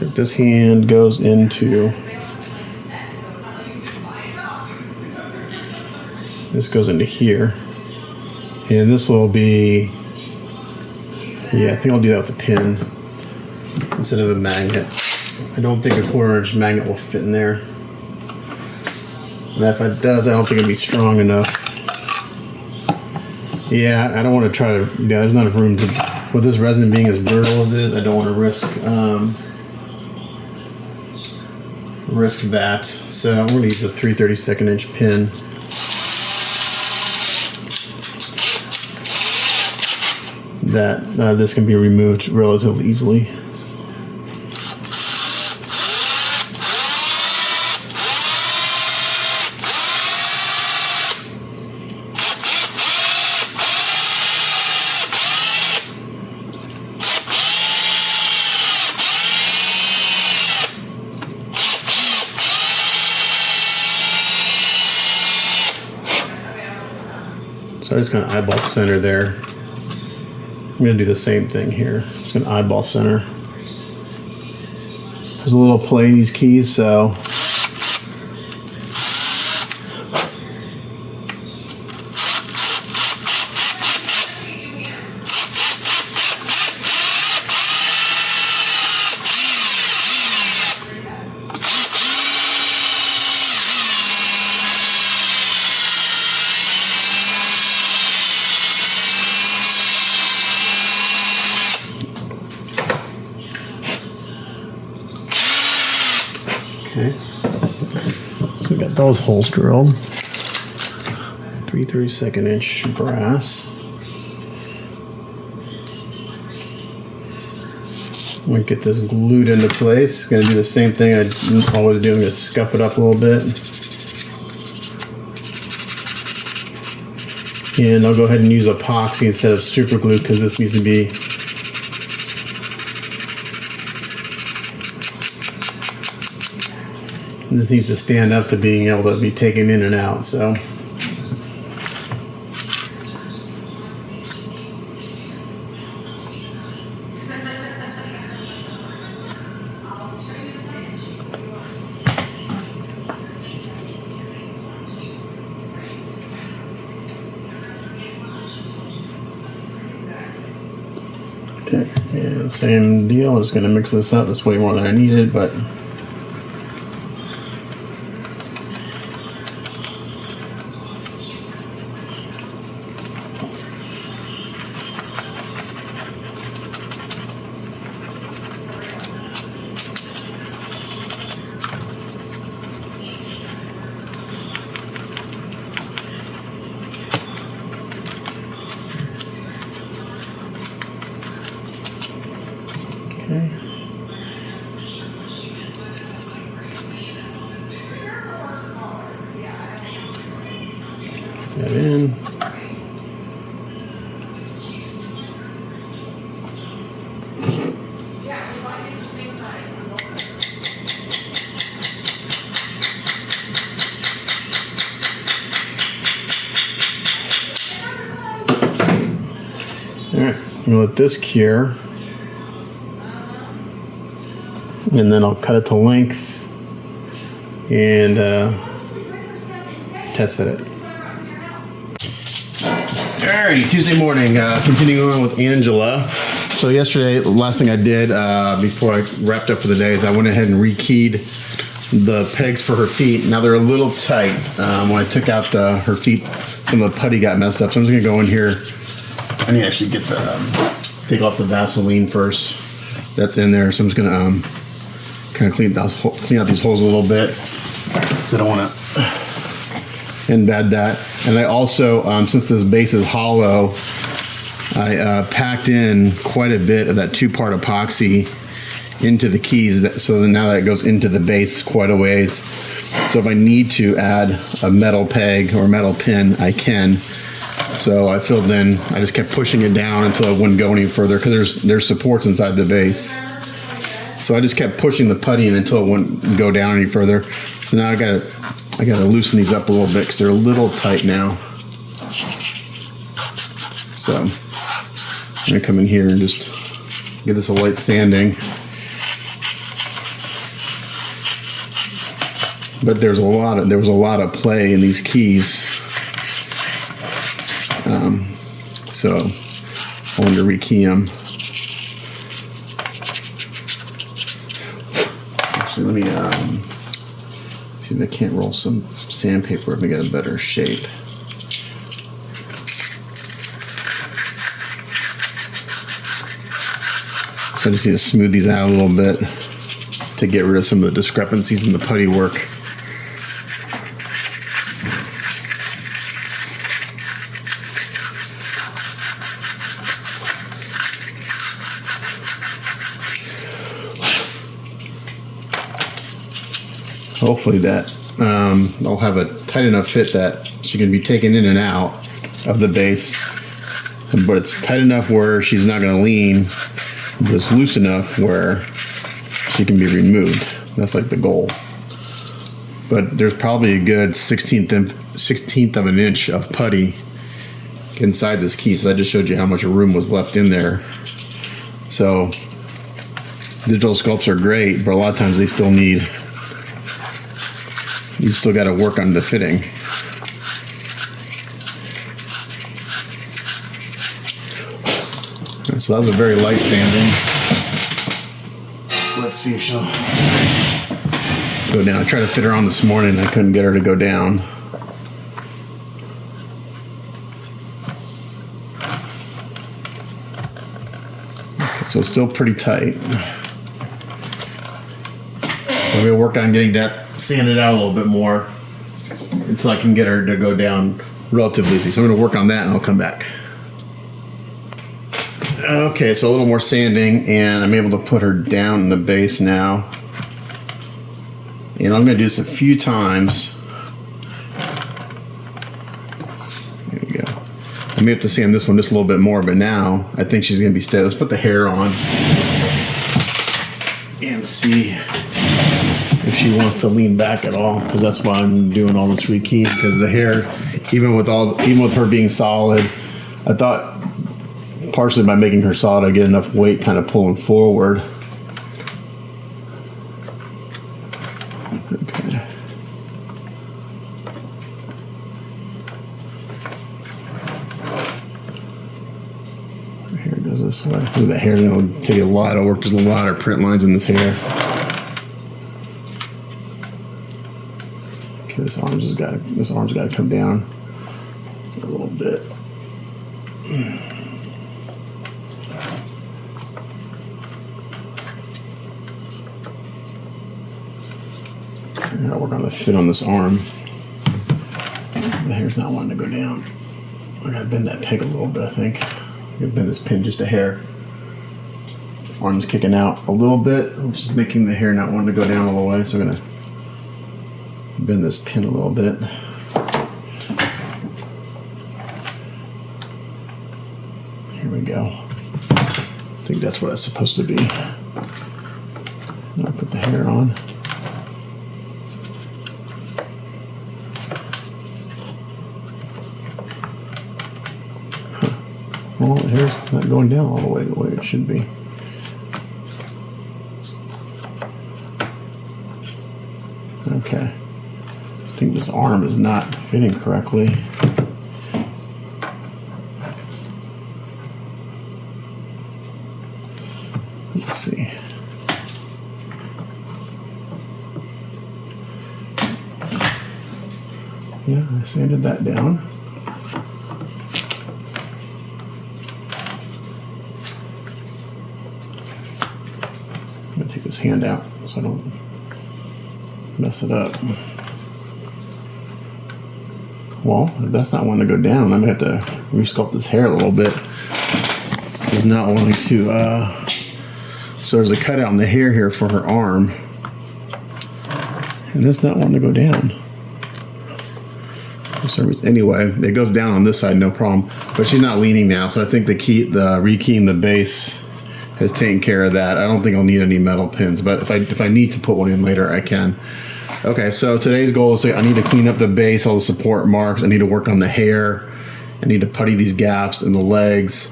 Speaker 1: this hand goes into This goes into here. And this will be, yeah, I think I'll do that with a pin instead of a magnet. I don't think a 1/4 inch magnet will fit in there. And if it does, I don't think it'll be strong enough. Yeah, I don't want to try to, yeah, there's not enough room to, with this resin being as brittle as it is, I don't want to risk that. So I'm going to use a 3/32 inch pin. That this can be removed relatively easily. So I just kind of eyeball center there. I'm going to do the same thing here. Just going to eyeball center. There's a little play in these keys, so okay. So we got those holes drilled. 3/32 inch brass. I'm gonna get this glued into place. Gonna do the same thing I always do. I'm gonna scuff it up a little bit. And I'll go ahead and use epoxy instead of super glue because this needs to be this needs to stand up to being able to be taken in and out. So okay, and same deal. I'm just gonna mix this up. That's way more than I needed, but okay. Put that in. All right, I'm gonna let this cure. And then I'll cut it to length and test it. Alrighty, Tuesday morning, continuing on with Angela. So yesterday, the last thing I did before I wrapped up for the day is I went ahead and rekeyed the pegs for her feet. Now they're a little tight. When I took out her feet, some of the putty got messed up. So I'm just gonna go in here. I need to actually get take off the Vaseline first. That's in there. So I'm just gonna kind of clean out these holes a little bit, so I don't want to embed that. And I also, since this base is hollow, I packed in quite a bit of that 2-part epoxy into the keys, so that now that it goes into the base quite a ways. So if I need to add a metal peg or metal pin, I can. So I filled in, I just kept pushing it down until it wouldn't go any further, because there's supports inside the base. So I just kept pushing the putty in until it wouldn't go down any further. So now I gotta loosen these up a little bit because they're a little tight now. So I'm gonna come in here and just give this a light sanding. But there was a lot of play in these keys. So I wanted to rekey them. Actually, let me see if I can't roll some sandpaper and make it a better shape. So I just need to smooth these out a little bit to get rid of some of the discrepancies in the putty work. Hopefully that I'll have a tight enough fit that she can be taken in and out of the base, but it's tight enough where she's not going to lean, but it's loose enough where she can be removed. That's like the goal. But there's probably a good 16th of an inch of putty inside this key, so that just showed you how much room was left in there. So digital sculpts are great, but a lot of times they still need, you still got to work on the fitting. So that was a very light sanding. Let's see if she'll go down. I tried to fit her on this morning and I couldn't get her to go down. Okay, so it's still pretty tight. So I'm going to work on getting that sanded out a little bit more until I can get her to go down relatively easy. So I'm going to work on that and I'll come back. Okay, so a little more sanding and I'm able to put her down in the base now. And I'm going to do this a few times. There we go. I may have to sand this one just a little bit more, but now I think she's going to be steady. Let's put the hair on and see if she wants to lean back at all, because that's why I'm doing all this rekeying, because the hair, even with her being solid, I thought partially by making her solid I get enough weight kind of pulling forward. Okay. Her hair goes this way. Look at the hair, it'll take a lot of work. There's a lot of print lines in this hair. Okay, this arm's got to come down a little bit. I'll work on the fit on this arm. The hair's not wanting to go down. I gotta bend that peg a little bit, I think. I'm gonna bend this pin just a hair. Arm's kicking out a little bit, which is making the hair not wanting to go down all the way. So I'm gonna bend this pin a little bit. Here we go. I think that's what it's supposed to be. I'll put the hair on. Well, the hair's not going down all the way it should be. Okay. I think this arm is not fitting correctly. Let's see. Yeah, I sanded that down. I'm going to take this hand out so I don't mess it up. Well, if that's not wanting to go down, I'm going to have to resculpt this hair a little bit. It's not wanting to, so there's a cutout in the hair here for her arm. And it's not wanting to go down. For some reason. Anyway, it goes down on this side, no problem. But she's not leaning now, so I think the rekeying the base has taken care of that. I don't think I'll need any metal pins, but if I need to put one in later, I can. Okay, so today's goal is I need to clean up the base, all the support marks. I need to work on the hair. I need to putty these gaps in the legs.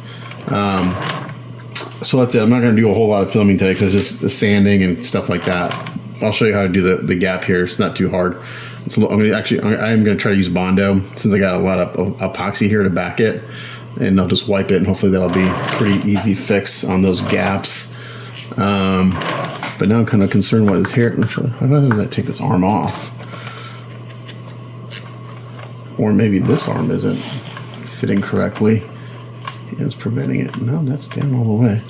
Speaker 1: So that's it. I'm not going to do a whole lot of filming today because it's just the sanding and stuff like that. I'll show you how to do the gap here. It's not too hard. It's a little, I am going to try to use Bondo since I got a lot of epoxy here to back it, and I'll just wipe it, and hopefully that'll be pretty easy fix on those gaps. But now I'm kind of concerned what his hair. How does I take this arm off? Or maybe this arm isn't fitting correctly. It's preventing it. No, that's down all the way.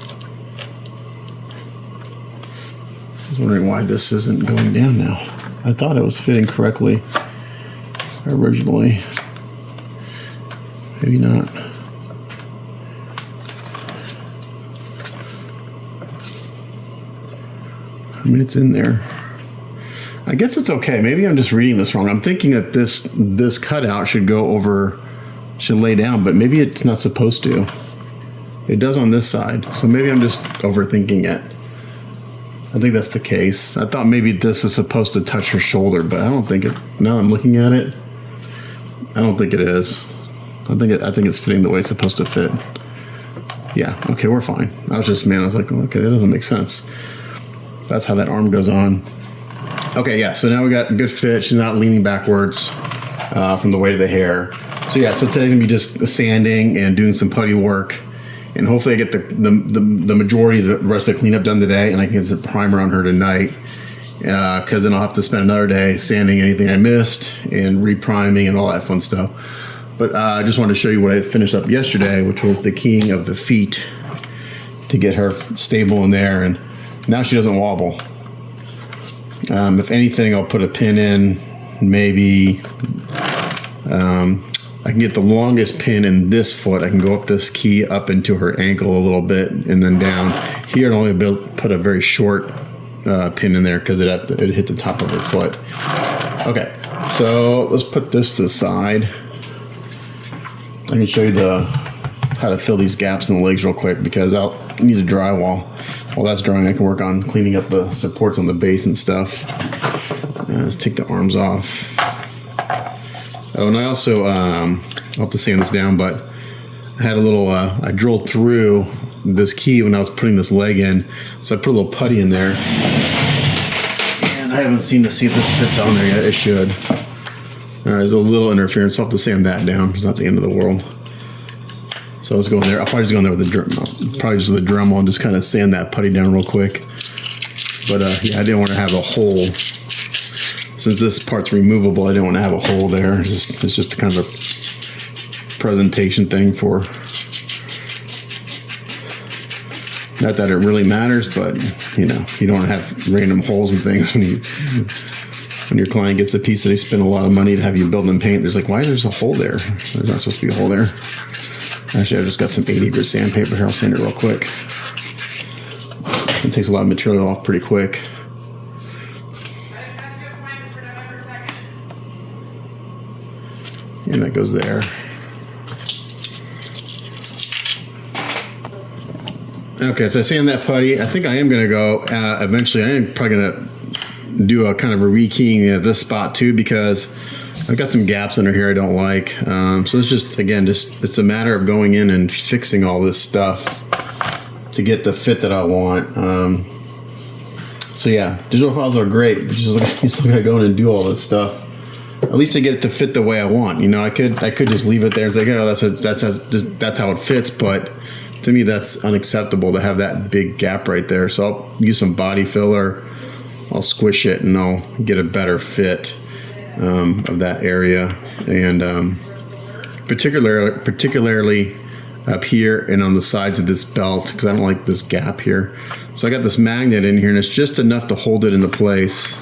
Speaker 1: I was wondering why this isn't going down now. I thought it was fitting correctly originally. Maybe not. I mean, it's in there. I guess it's okay. Maybe I'm just reading this wrong. I'm thinking that this cutout should go over, should lay down, but maybe it's not supposed to. It does on this side, so maybe I'm just overthinking it. I think that's the case. I thought maybe this is supposed to touch her shoulder, but I don't think it. Now I'm looking at it, I don't think it is. I think it's fitting the way it's supposed to fit. Yeah. Okay, we're fine. I was like, okay, that doesn't make sense. That's how that arm goes on. Okay, yeah, so now we got a good fit. She's not leaning backwards from the weight of the hair. So yeah, so today's gonna be just sanding and doing some putty work, and hopefully I get the majority of the rest of the cleanup done today, and I can get some primer on her tonight, because then I'll have to spend another day sanding anything I missed and repriming and all that fun stuff. But I just wanted to show you what I finished up yesterday, which was the keying of the feet to get her stable in there, and now she doesn't wobble. If anything, I'll put a pin in, maybe. I can get the longest pin in this foot. I can go up this key up into her ankle a little bit and then down. Here, I'd only put a very short pin in there because it hit the top of her foot. Okay, so let's put this to the side. I can show you how to fill these gaps in the legs real quick, because I'll need a drywall. While that's drying, I can work on cleaning up the supports on the base and stuff. Let's take the arms off. Oh, and I also, I'll have to sand this down, but I had a little, I drilled through this key when I was putting this leg in. So I put a little putty in there. And I haven't seen to see if this fits on there yet. It should. All right, there's a little interference. So I'll have to sand that down. It's not the end of the world. So let's go in there. I'll probably just go in there with the Dremel and just kind of sand that putty down real quick. But yeah, I didn't want to have a hole. Since this part's removable, I didn't want to have a hole there. It's just kind of a presentation thing for. Not that it really matters, but you know, you don't want to have random holes and things when your client gets a piece that they spend a lot of money to have you build and paint. There's like, why there's a hole there? There's not supposed to be a hole there. Actually, I've just got some 80 grit sandpaper here. I'll sand it real quick. It takes a lot of material off pretty quick. And that goes there. Okay, so I sand that putty. I think I am going to go, eventually, I am probably going to do a kind of a rekeying of this spot too, because I've got some gaps under here I don't like. So it's just, again, it's a matter of going in and fixing all this stuff to get the fit that I want. So yeah, digital files are great, but you still gotta go in and do all this stuff. At least I get it to fit the way I want. You know, I could just leave it there and say, oh, that's how it fits, but to me that's unacceptable to have that big gap right there. So I'll use some body filler, I'll squish it, and I'll get a better fit of that area, and particularly up here and on the sides of this belt, because I don't like this gap here. So I got this magnet in here, and it's just enough to hold it into place.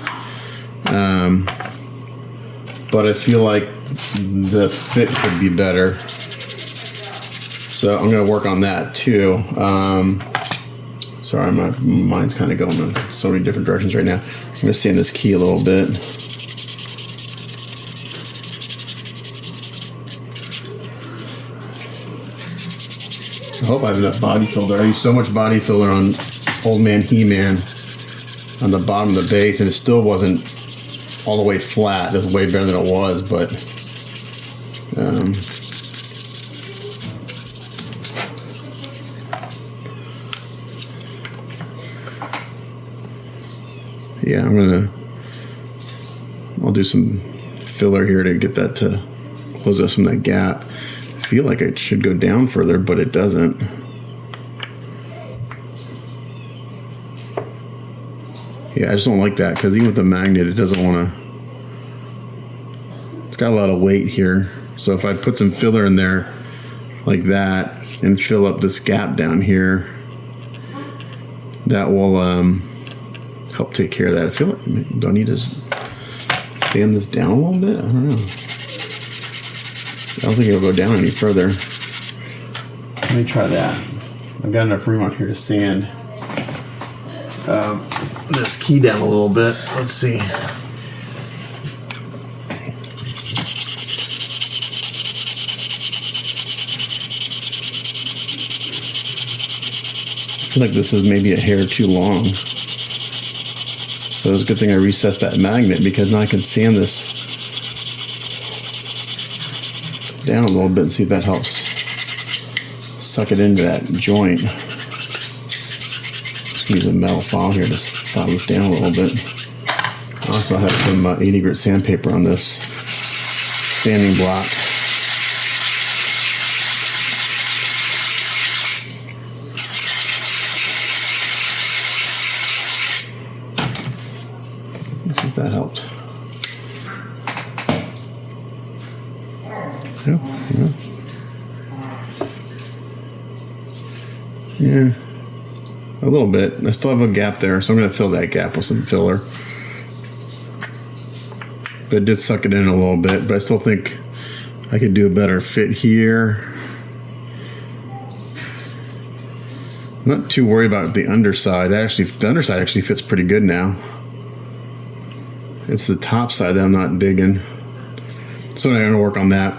Speaker 1: But I feel like the fit could be better. So I'm going to work on that too. Sorry, my mind's kind of going in so many different directions right now. I'm going to sand this key a little bit. I hope I have enough body filler. I used so much body filler on Old Man He-Man on the bottom of the base, and it still wasn't all the way flat. It's way better than it was, but yeah, I'll do some filler here to get that to close up some of that gap. I feel like it should go down further, but it doesn't. Yeah, I just don't like that, because even with the magnet, it doesn't want to. It's got a lot of weight here. So if I put some filler in there like that and fill up this gap down here, that will help take care of that. I feel like, do I need to sand this down a little bit? I don't know. I don't think it'll go down any further. Let me try that. I've got enough room up here to sand this key down a little bit. Let's see. I feel like this is maybe a hair too long. So it's a good thing I recessed that magnet, because now I can sand this down a little bit and see if that helps suck it into that joint. Just use a metal file here to file this down a little bit. I also have some 80 grit sandpaper on this sanding block. Let's see if that helped. Yeah, a little bit. I still have a gap there, so I'm going to fill that gap with some filler. But it did suck it in a little bit, but I still think I could do a better fit here. I'm not too worried about the underside. The underside actually fits pretty good now. It's the top side that I'm not digging. So I'm going to work on that.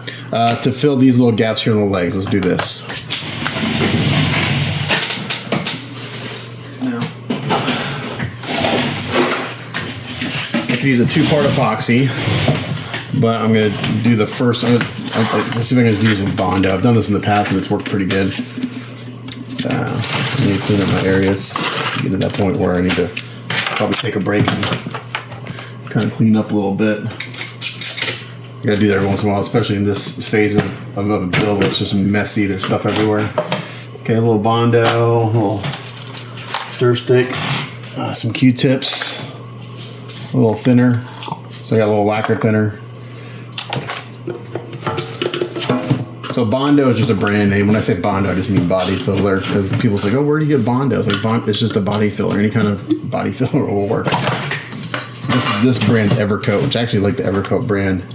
Speaker 1: To fill these little gaps here in the legs, let's do this. Now, I could use a 2-part epoxy, but I'm going to do the first. Let's see if I can just use some Bondo. I've done this in the past and it's worked pretty good. I need to clean up my areas. Get to that point where I need to probably take a break and kind of clean up a little bit. You gotta do that every once in a while, especially in this phase of a build where it's just messy, there's stuff everywhere. Okay, a little Bondo, a little stir stick, some Q-tips, a little thinner. So I got a little lacquer thinner. So Bondo is just a brand name. When I say Bondo, I just mean body filler, because people say, oh, where do you get Bondo? It's like, it's just a body filler. Any kind of body filler will work. This brand's Evercoat, which I actually like the Evercoat brand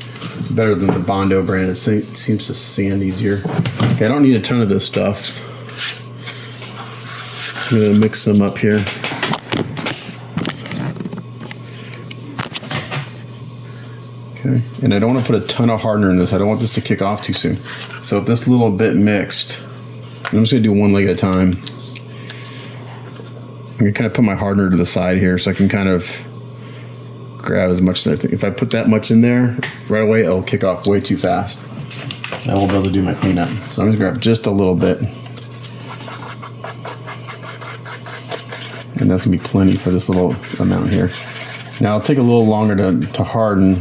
Speaker 1: better than the Bondo brand. It seems to sand easier. Okay, I don't need a ton of this stuff. I'm gonna mix them up here. Okay, and I don't want to put a ton of hardener in this. I don't want this to kick off too soon. So with this little bit mixed, I'm just gonna do one leg at a time. I'm gonna kind of put my hardener to the side here so I can kind of grab as much as I think. If I put that much in there right away, it'll kick off way too fast. I won't be able to do my cleanup. So I'm gonna grab just a little bit. And that's gonna be plenty for this little amount here. Now it'll take a little longer to harden,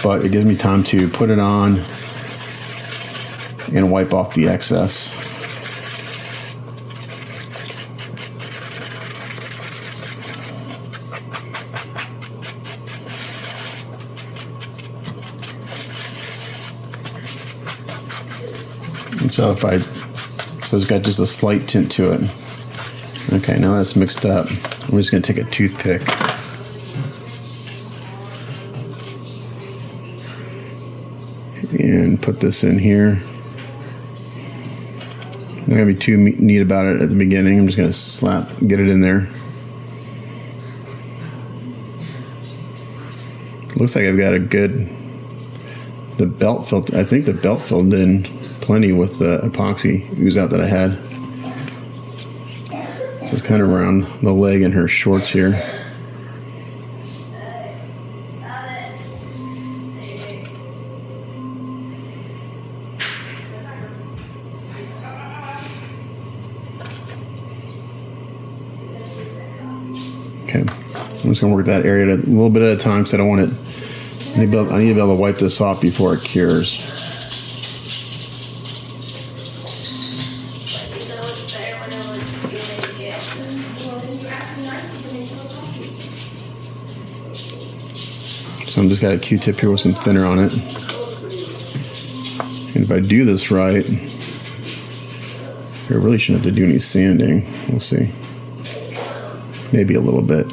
Speaker 1: but it gives me time to put it on and wipe off the excess. So it's got just a slight tint to it. Okay, now that's mixed up. I'm just gonna take a toothpick and put this in here. I'm not gonna be too neat about it at the beginning. I'm just gonna get it in there. Looks like I've got a good, the belt filled, I think the belt filled in plenty with the epoxy ooze out that I had. So it's kind of around the leg and her shorts here. Okay. I'm just gonna work that area a little bit at a time because I don't want it. I need to be able to wipe this off before it cures. So I'm just got a Q-tip here with some thinner on it. And if I do this right, I really shouldn't have to do any sanding. We'll see. Maybe a little bit.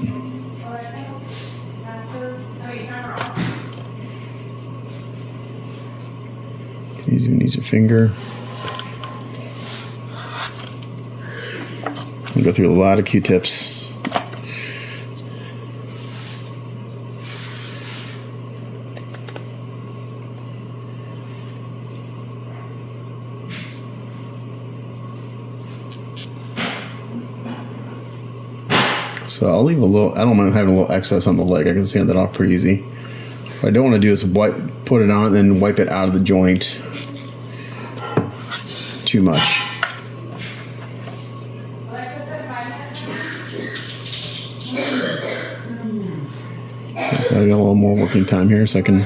Speaker 1: You use your finger. I'll go through a lot of Q-tips. So I'll leave a little, I don't mind having a little excess on the leg. I can sand that off pretty easy. What I don't want to do is put it on and then wipe it out of the joint too much. So I got a little more working time here so I can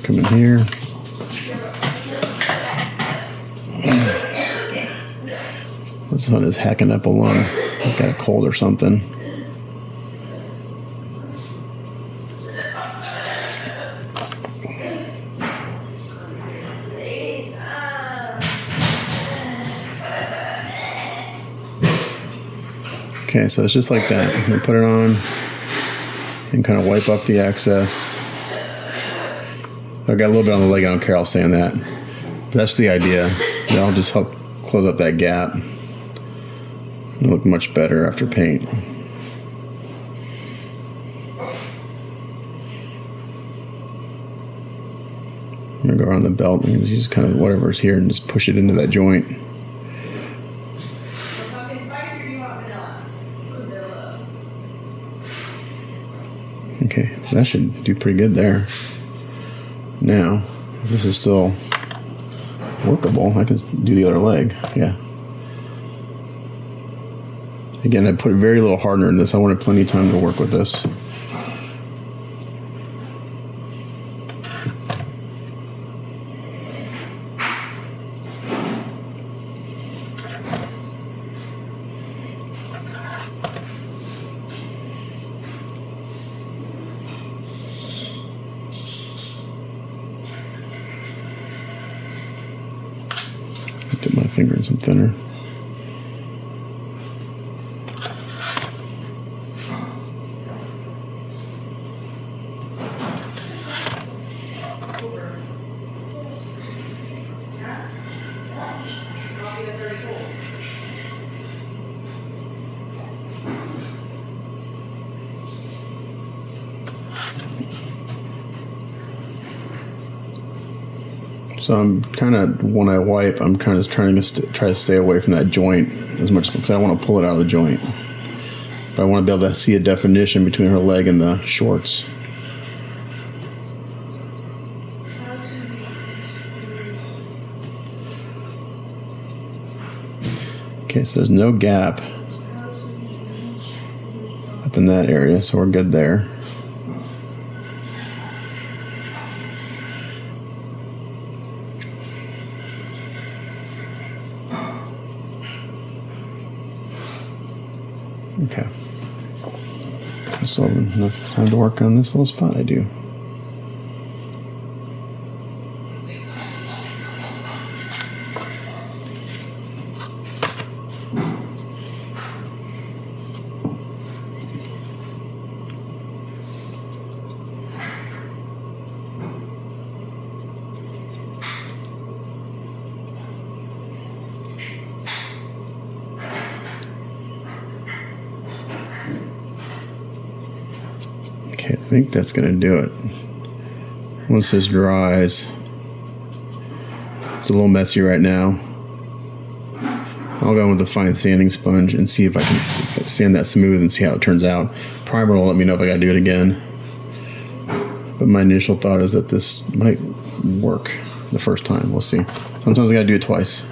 Speaker 1: come in here. This one is hacking up a lung. He's got a cold or something. Okay, so it's just like that. I'm gonna put it on and kind of wipe up the excess. I've got a little bit on the leg, I don't care, I'll sand that. But that's the idea. That'll just help close up that gap. It'll look much better after paint. I'm gonna go around the belt and use kind of whatever's here and just push it into that joint. Okay, that should do pretty good there. Now, this is still workable. I can do the other leg. Yeah. Again, I put very little hardener in this. I wanted plenty of time to work with this. Dip my finger in some thinner. So I'm kind of, when I wipe, I'm kind of trying to try to stay away from that joint as much because I don't want to pull it out of the joint. But I want to be able to see a definition between her leg and the shorts. Okay, so there's no gap up in that area, so we're good there. Okay. I still have enough time to work on this little spot. I do. Okay, I think that's going to do it. Once this dries, it's a little messy right now. I'll go in with a fine sanding sponge and see if I can sand that smooth and see how it turns out. Primer will let me know if I got to do it again. But my initial thought is that this might work the first time. We'll see. Sometimes I got to do it twice.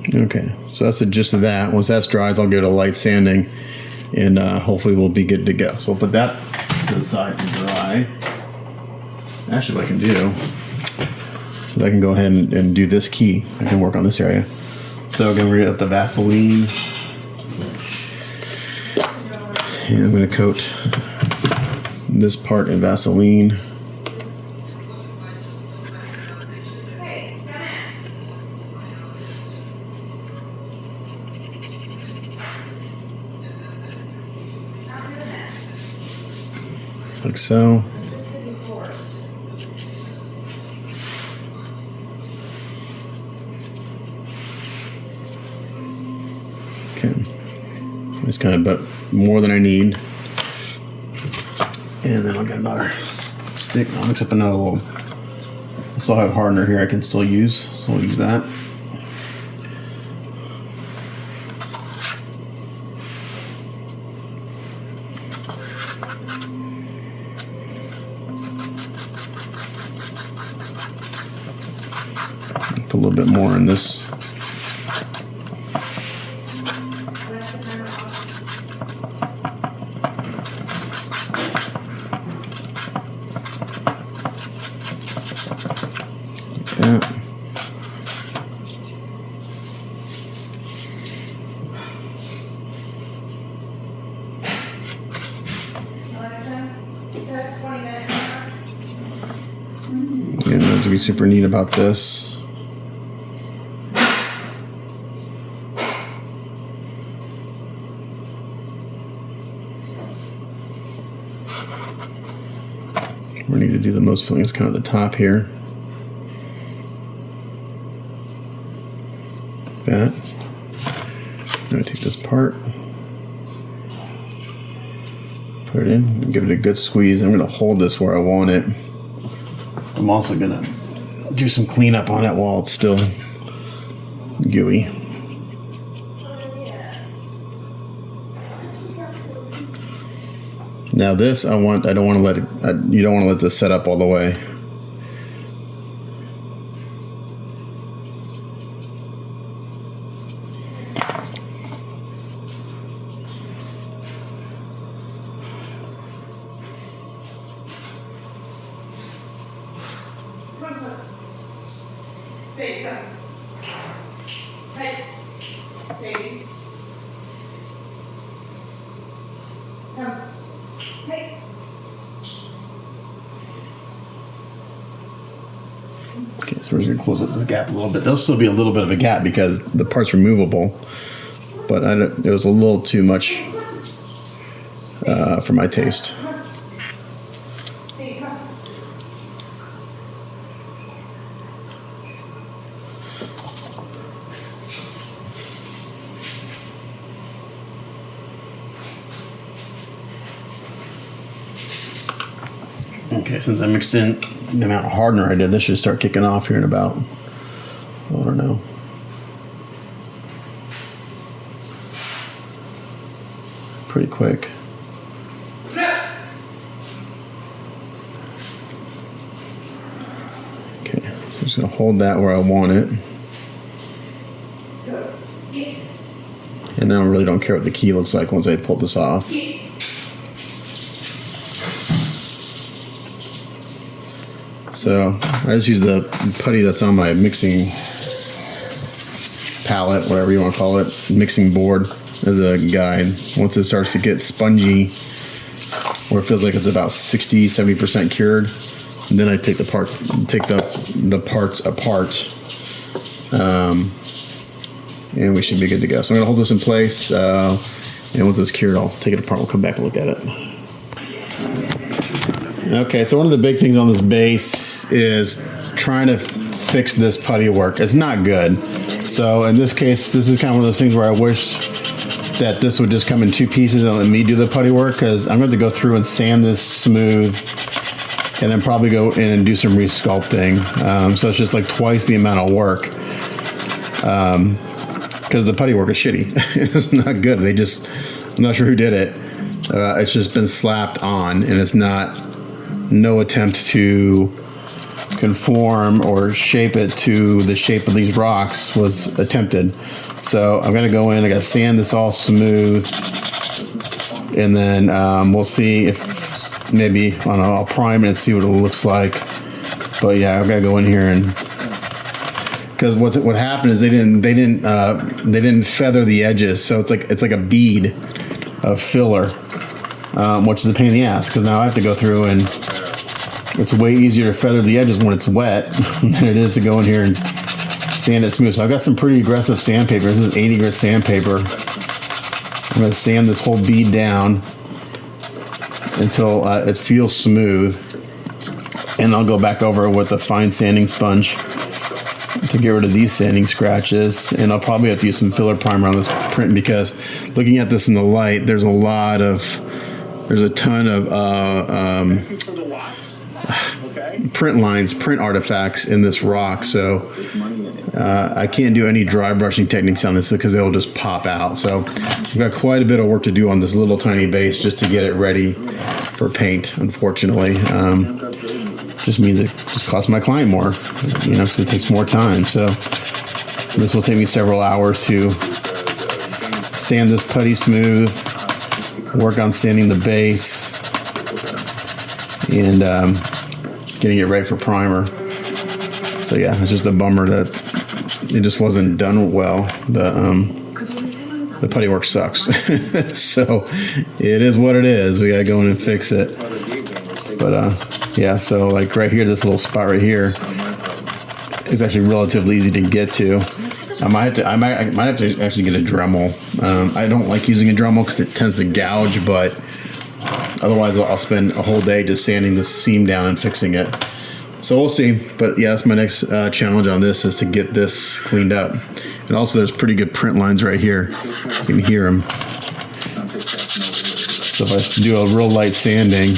Speaker 1: Okay, so that's the gist of that. Once that's dry, I'll give it a light sanding, and hopefully we'll be good to go. So we'll put that to the side to dry. Actually, what I can do is I can go ahead and do this key. I can work on this area. So again, we're gonna get the Vaseline, and I'm gonna coat this part in Vaseline. Like so. Okay, it's kind of but more than I need, and then I'll get another stick. I'll mix up another little. I still have hardener here I can still use, so I'll use that. Put a little bit more in this. Like that. And what's to be super neat about this, we need to do the most filling is kind of the top here. That. I'm going to take this part, put it in, and give it a good squeeze. I'm going to hold this where I want it. I'm also going to do some cleanup on it while it's still gooey. Now this, I don't want to let it, you don't want to let this set up all the way. Okay, so we're just gonna close up this gap a little bit. There'll still be a little bit of a gap because the part's removable, but it was a little too much for my taste. Okay, since I mixed in the amount of hardener I did, this should start kicking off here in about, I don't know, pretty quick. Okay, so I'm just gonna hold that where I want it. And then I really don't care what the key looks like once I pull this off. So I just use the putty that's on my mixing palette, whatever you want to call it, mixing board, as a guide. Once it starts to get spongy, where it feels like it's about 60–70% cured, then I take the parts apart, and we should be good to go. So I'm gonna hold this in place, and once it's cured, I'll take it apart. We'll come back and look at it. Okay, so one of the big things on this base is trying to fix this putty work. It's not good. So in this case, this is kind of one of those things where I wish that this would just come in two pieces and let me do the putty work, because I'm going to go through and sand this smooth and then probably go in and do some resculpting. So it's just like twice the amount of work, because the putty work is shitty. It's not good. I'm not sure who did it. It's just been slapped on, and it's no attempt to conform or shape it to the shape of these rocks was attempted. So I'm gonna go in, I gotta sand this all smooth, and then we'll see if maybe, I don't know, I'll prime it and see what it looks like. But yeah, I've gotta go in here and, because what happened is they didn't feather the edges, so it's like a bead of filler, which is a pain in the ass, because now I have to go through, and it's way easier to feather the edges when it's wet than it is to go in here and sand it smooth. So I've got some pretty aggressive sandpaper. This is 80 grit sandpaper. I'm going to sand this whole bead down until it feels smooth, and I'll go back over it with a fine sanding sponge to get rid of these sanding scratches. And I'll probably have to use some filler primer on this print, because looking at this in the light, there's a ton of print lines, print artifacts in this rock. So I can't do any dry brushing techniques on this because they'll just pop out. So I've got quite a bit of work to do on this little tiny base just to get it ready for paint, unfortunately. Just means it just costs my client more, you know, because it takes more time. So this will take me several hours to sand this putty smooth, work on sanding the base, and getting it ready for primer. So yeah, it's just a bummer that it just wasn't done well. The putty work sucks. So it is what it is. We gotta go in and fix it. But yeah, so like right here, this little spot right here is actually relatively easy to get to. I might have to actually get a Dremel. I don't like using a Dremel because it tends to gouge, but otherwise I'll spend a whole day just sanding the seam down and fixing it. So we'll see. But yeah, that's my next challenge on this, is to get this cleaned up. And also there's pretty good print lines right here. You can hear them. So if I do a real light sanding,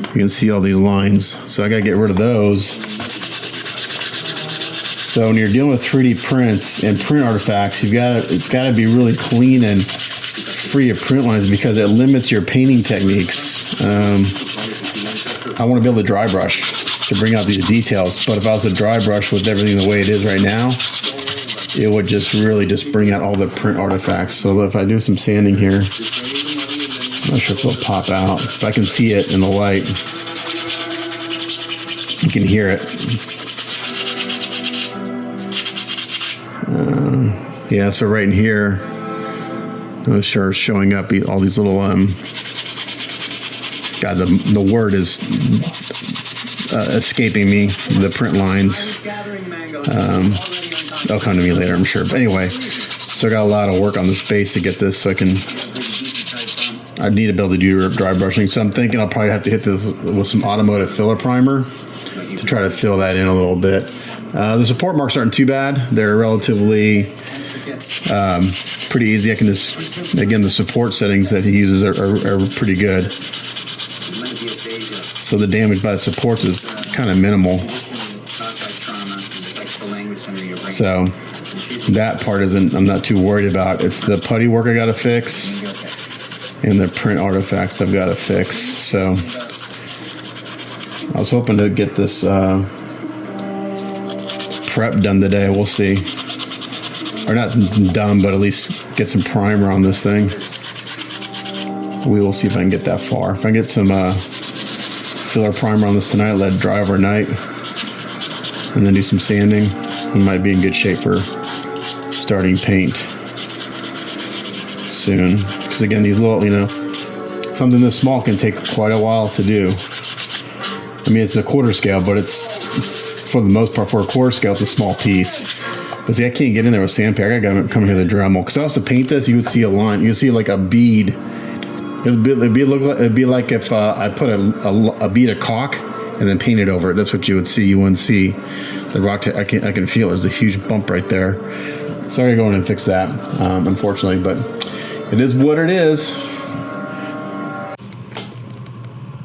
Speaker 1: you can see all these lines. So I gotta get rid of those. So when you're dealing with 3D prints and print artifacts, it's gotta be really clean and free of print lines, because it limits your painting techniques. I want to be able to dry brush to bring out these details, but if I was to dry brush with everything the way it is right now, it would just really just bring out all the print artifacts. So if I do some sanding here, I'm not sure if it'll pop out. If I can see it in the light, you can hear it. Yeah, so right in here, I'm sure it's showing up all these little, God, the word is escaping me, the print lines. They'll come to me later, I'm sure. But anyway, so I got a lot of work on this base to get this, so I need to be able to do dry brushing. So I'm thinking I'll probably have to hit this with some automotive filler primer to try to fill that in a little bit. The support marks aren't too bad. They're relatively pretty easy. I can just, again, the support settings that he uses are pretty good. So the damage by the supports is kind of minimal. So that part I'm not too worried about. It's the putty work I got to fix and the print artifacts I've got to fix. So I was hoping to get this prep done today. We'll see. Or not done, but at least get some primer on this thing. We will see if I can get that far. If I can get some filler primer on this tonight, let it dry overnight, and then do some sanding, we might be in good shape for starting paint soon. Because again, these little, something this small can take quite a while to do. I mean, it's a quarter scale, but it's, for the most part, for a quarter scale, it's a small piece. But see, I can't get in there with sandpaper. I gotta come here with a Dremel. Because I also paint this, you would see a line. You would see like a bead. It'd be like if I put a bead of caulk and then painted over it. That's what you would see. You wouldn't see the rock. I can feel it. There's a huge bump right there. So I gotta go in and fix that, unfortunately. But it is what it is.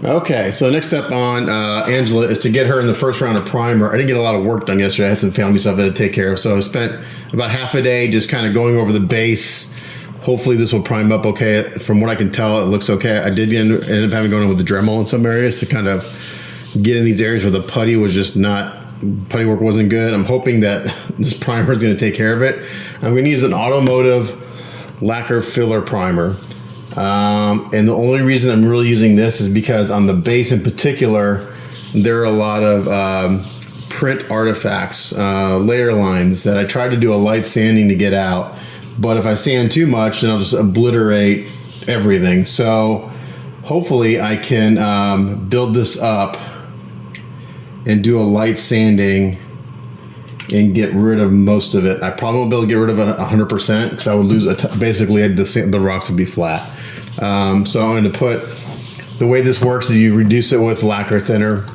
Speaker 1: Okay, so next step on Angela is to get her in the first round of primer. I didn't get a lot of work done yesterday. I had some family stuff I had to take care of. So I spent about half a day just kind of going over the base. Hopefully this will prime up okay. From what I can tell, it looks okay. I did end up having going with the Dremel in some areas to kind of get in these areas where the putty work wasn't good. I'm hoping that this primer is going to take care of it. I'm going to use an automotive lacquer filler primer. And the only reason I'm really using this is because on the base in particular, there are a lot of print artifacts, layer lines that I tried to do a light sanding to get out. But if I sand too much, then I'll just obliterate everything. So hopefully I can build this up and do a light sanding and get rid of most of it. I probably won't be able to get rid of it 100% because I would lose basically the rocks would be flat. So I'm going to put, the way this works is you reduce it with lacquer thinner.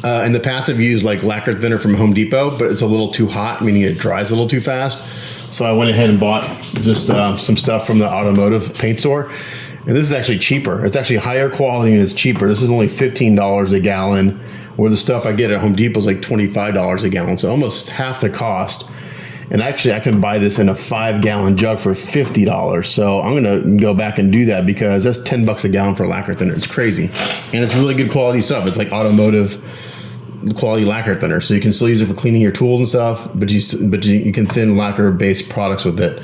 Speaker 1: In the past I've used like lacquer thinner from Home Depot, but it's a little too hot, meaning it dries a little too fast. So I went ahead and bought just some stuff from the automotive paint store. And this is actually cheaper. It's actually higher quality and it's cheaper. This is only $15 a gallon, where the stuff I get at Home Depot is like $25 a gallon. So almost half the cost. And actually I can buy this in a 5-gallon jug for $50. So I'm gonna go back and do that because that's $10 a gallon for lacquer thinner. It's crazy. And it's really good quality stuff. It's like automotive quality lacquer thinner. So you can still use it for cleaning your tools and stuff, but you can thin lacquer based products with it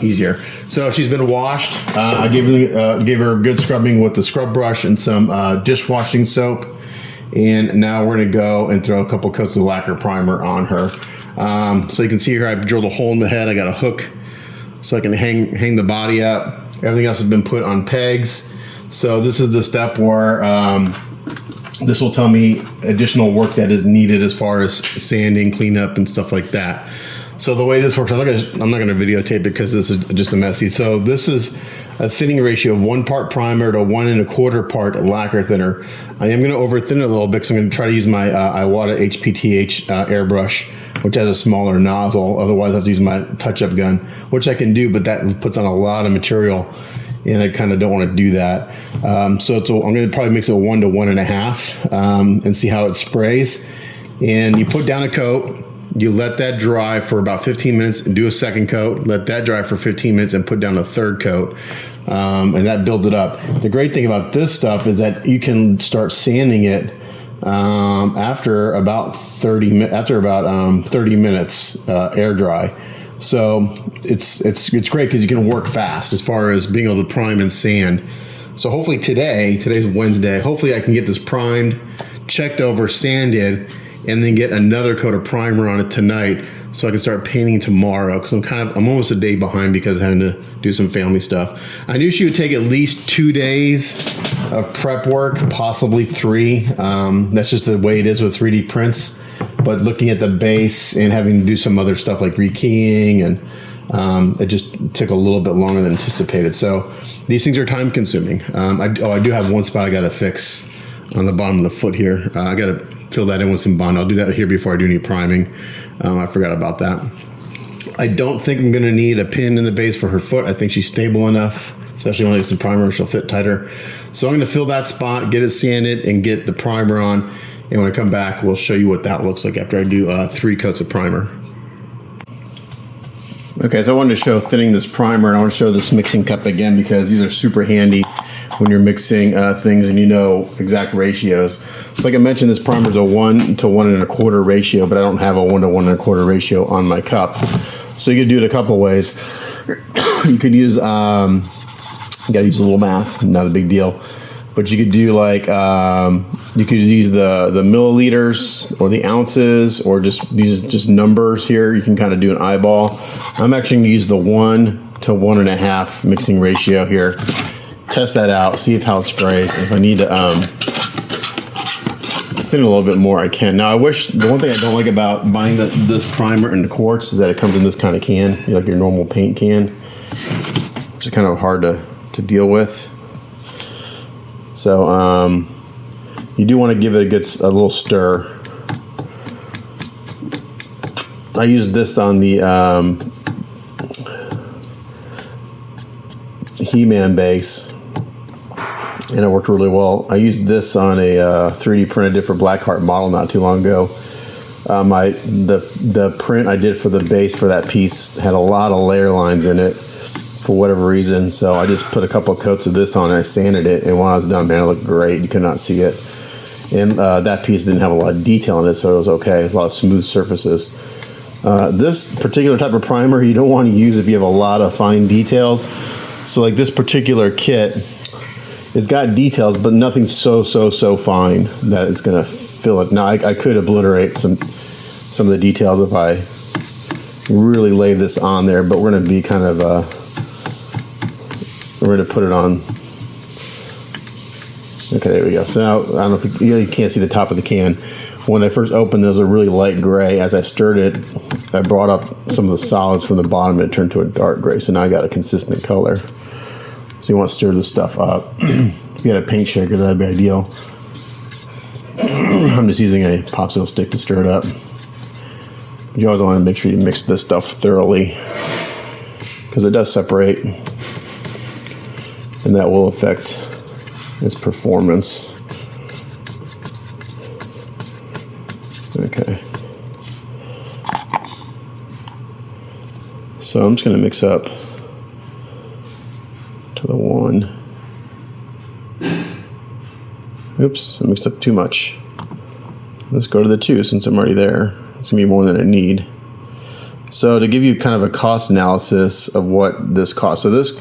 Speaker 1: easier. So she's been washed. I gave her a good scrubbing with the scrub brush and some dishwashing soap. And now we're gonna go and throw a couple coats of lacquer primer on her. So you can see here I drilled a hole in the head. I got a hook so I can hang the body up. Everything else has been put on pegs. So this is the step where this will tell me additional work that is needed as far as sanding, cleanup, and stuff like that. So the way this works, I'm not going to videotape it because this is just a messy. So this is a thinning ratio of 1 part primer to 1 1/4 part lacquer thinner. I am going to over thin it a little bit because I'm going to try to use my Iwata HPTH airbrush, which has a smaller nozzle. Otherwise I have to use my touch-up gun, which I can do, but that puts on a lot of material. And I kind of don't want to do that. So I'm going to probably mix it 1 to 1.5 and see how it sprays. And you put down a coat, you let that dry for about 15 minutes and do a second coat, let that dry for 15 minutes and put down a third coat. And that builds it up. The great thing about this stuff is that you can start sanding it after about 30 minutes air dry. So it's great because you can work fast as far as being able to prime and sand. So hopefully today's Wednesday, hopefully I can get this primed, checked over, sanded, and then get another coat of primer on it tonight so I can start painting tomorrow, because I'm almost a day behind because I'm having to do some family stuff. I knew she would take at least 2 days of prep work, possibly 3. That's just the way it is with 3D prints. But looking at the base and having to do some other stuff like rekeying, and it just took a little bit longer than anticipated. So these things are time consuming. I do have one spot I got to fix on the bottom of the foot here. I got to fill that in with some Bond. I'll do that here before I do any priming. I forgot about that. I don't think I'm going to need a pin in the base for her foot. I think she's stable enough, especially when I get some primer, she'll fit tighter. So I'm going to fill that spot, get it sanded, and get the primer on. And when I come back, we'll show you what that looks like after I do 3 coats of primer. Okay, so I wanted to show thinning this primer, and I want to show this mixing cup again because these are super handy when you're mixing things and you know exact ratios. So like I mentioned, this primer is a 1 to 1 1/4 ratio, but I don't have a 1 to 1 1/4 ratio on my cup. So you could do it a couple ways. You could use, you gotta use a little math, not a big deal. But you could do like, you could use the milliliters or the ounces, or just numbers here. You can kind of do an eyeball. I'm actually gonna use the 1 to 1 1/2 mixing ratio here. Test that out, see how it sprays. If I need to thin it a little bit more, I can. Now the one thing I don't like about buying this primer in the quartz is that it comes in this kind of can, like your normal paint can, which is kind of hard to deal with. So you do want to give it a little stir. I used this on the He-Man base, and it worked really well. I used this on a 3D printed different Blackheart model not too long ago. The print I did for the base for that piece had a lot of layer lines in it for whatever reason, so I just put a couple of coats of this on and I sanded it, and when I was done, man, it looked great. You could not see it. And that piece didn't have a lot of detail in it, so it was okay. There's a lot of smooth surfaces. This particular type of primer you don't want to use if you have a lot of fine details. So like this particular kit, it's got details, but nothing so fine that it's going to fill it. Now I could obliterate some of the details if I really lay this on there, but we're going to be kind of we're going to put it on. Okay, there we go. So now I don't know if you can't see the top of the can. When I first opened, there was a really light gray. As I stirred it, I brought up some of the solids from the bottom and it turned to a dark gray. So now I got a consistent color. So you want to stir this stuff up. If you had a paint shaker, that'd be ideal. I'm just using a popsicle stick to stir it up. But you always want to make sure you mix this stuff thoroughly, because it does separate, and that will affect its performance. Okay. So I'm just going to mix up to the 1. Oops, I mixed up too much. Let's go to the 2 since I'm already there. It's going to be more than I need. So to give you kind of a cost analysis of what this costs. So this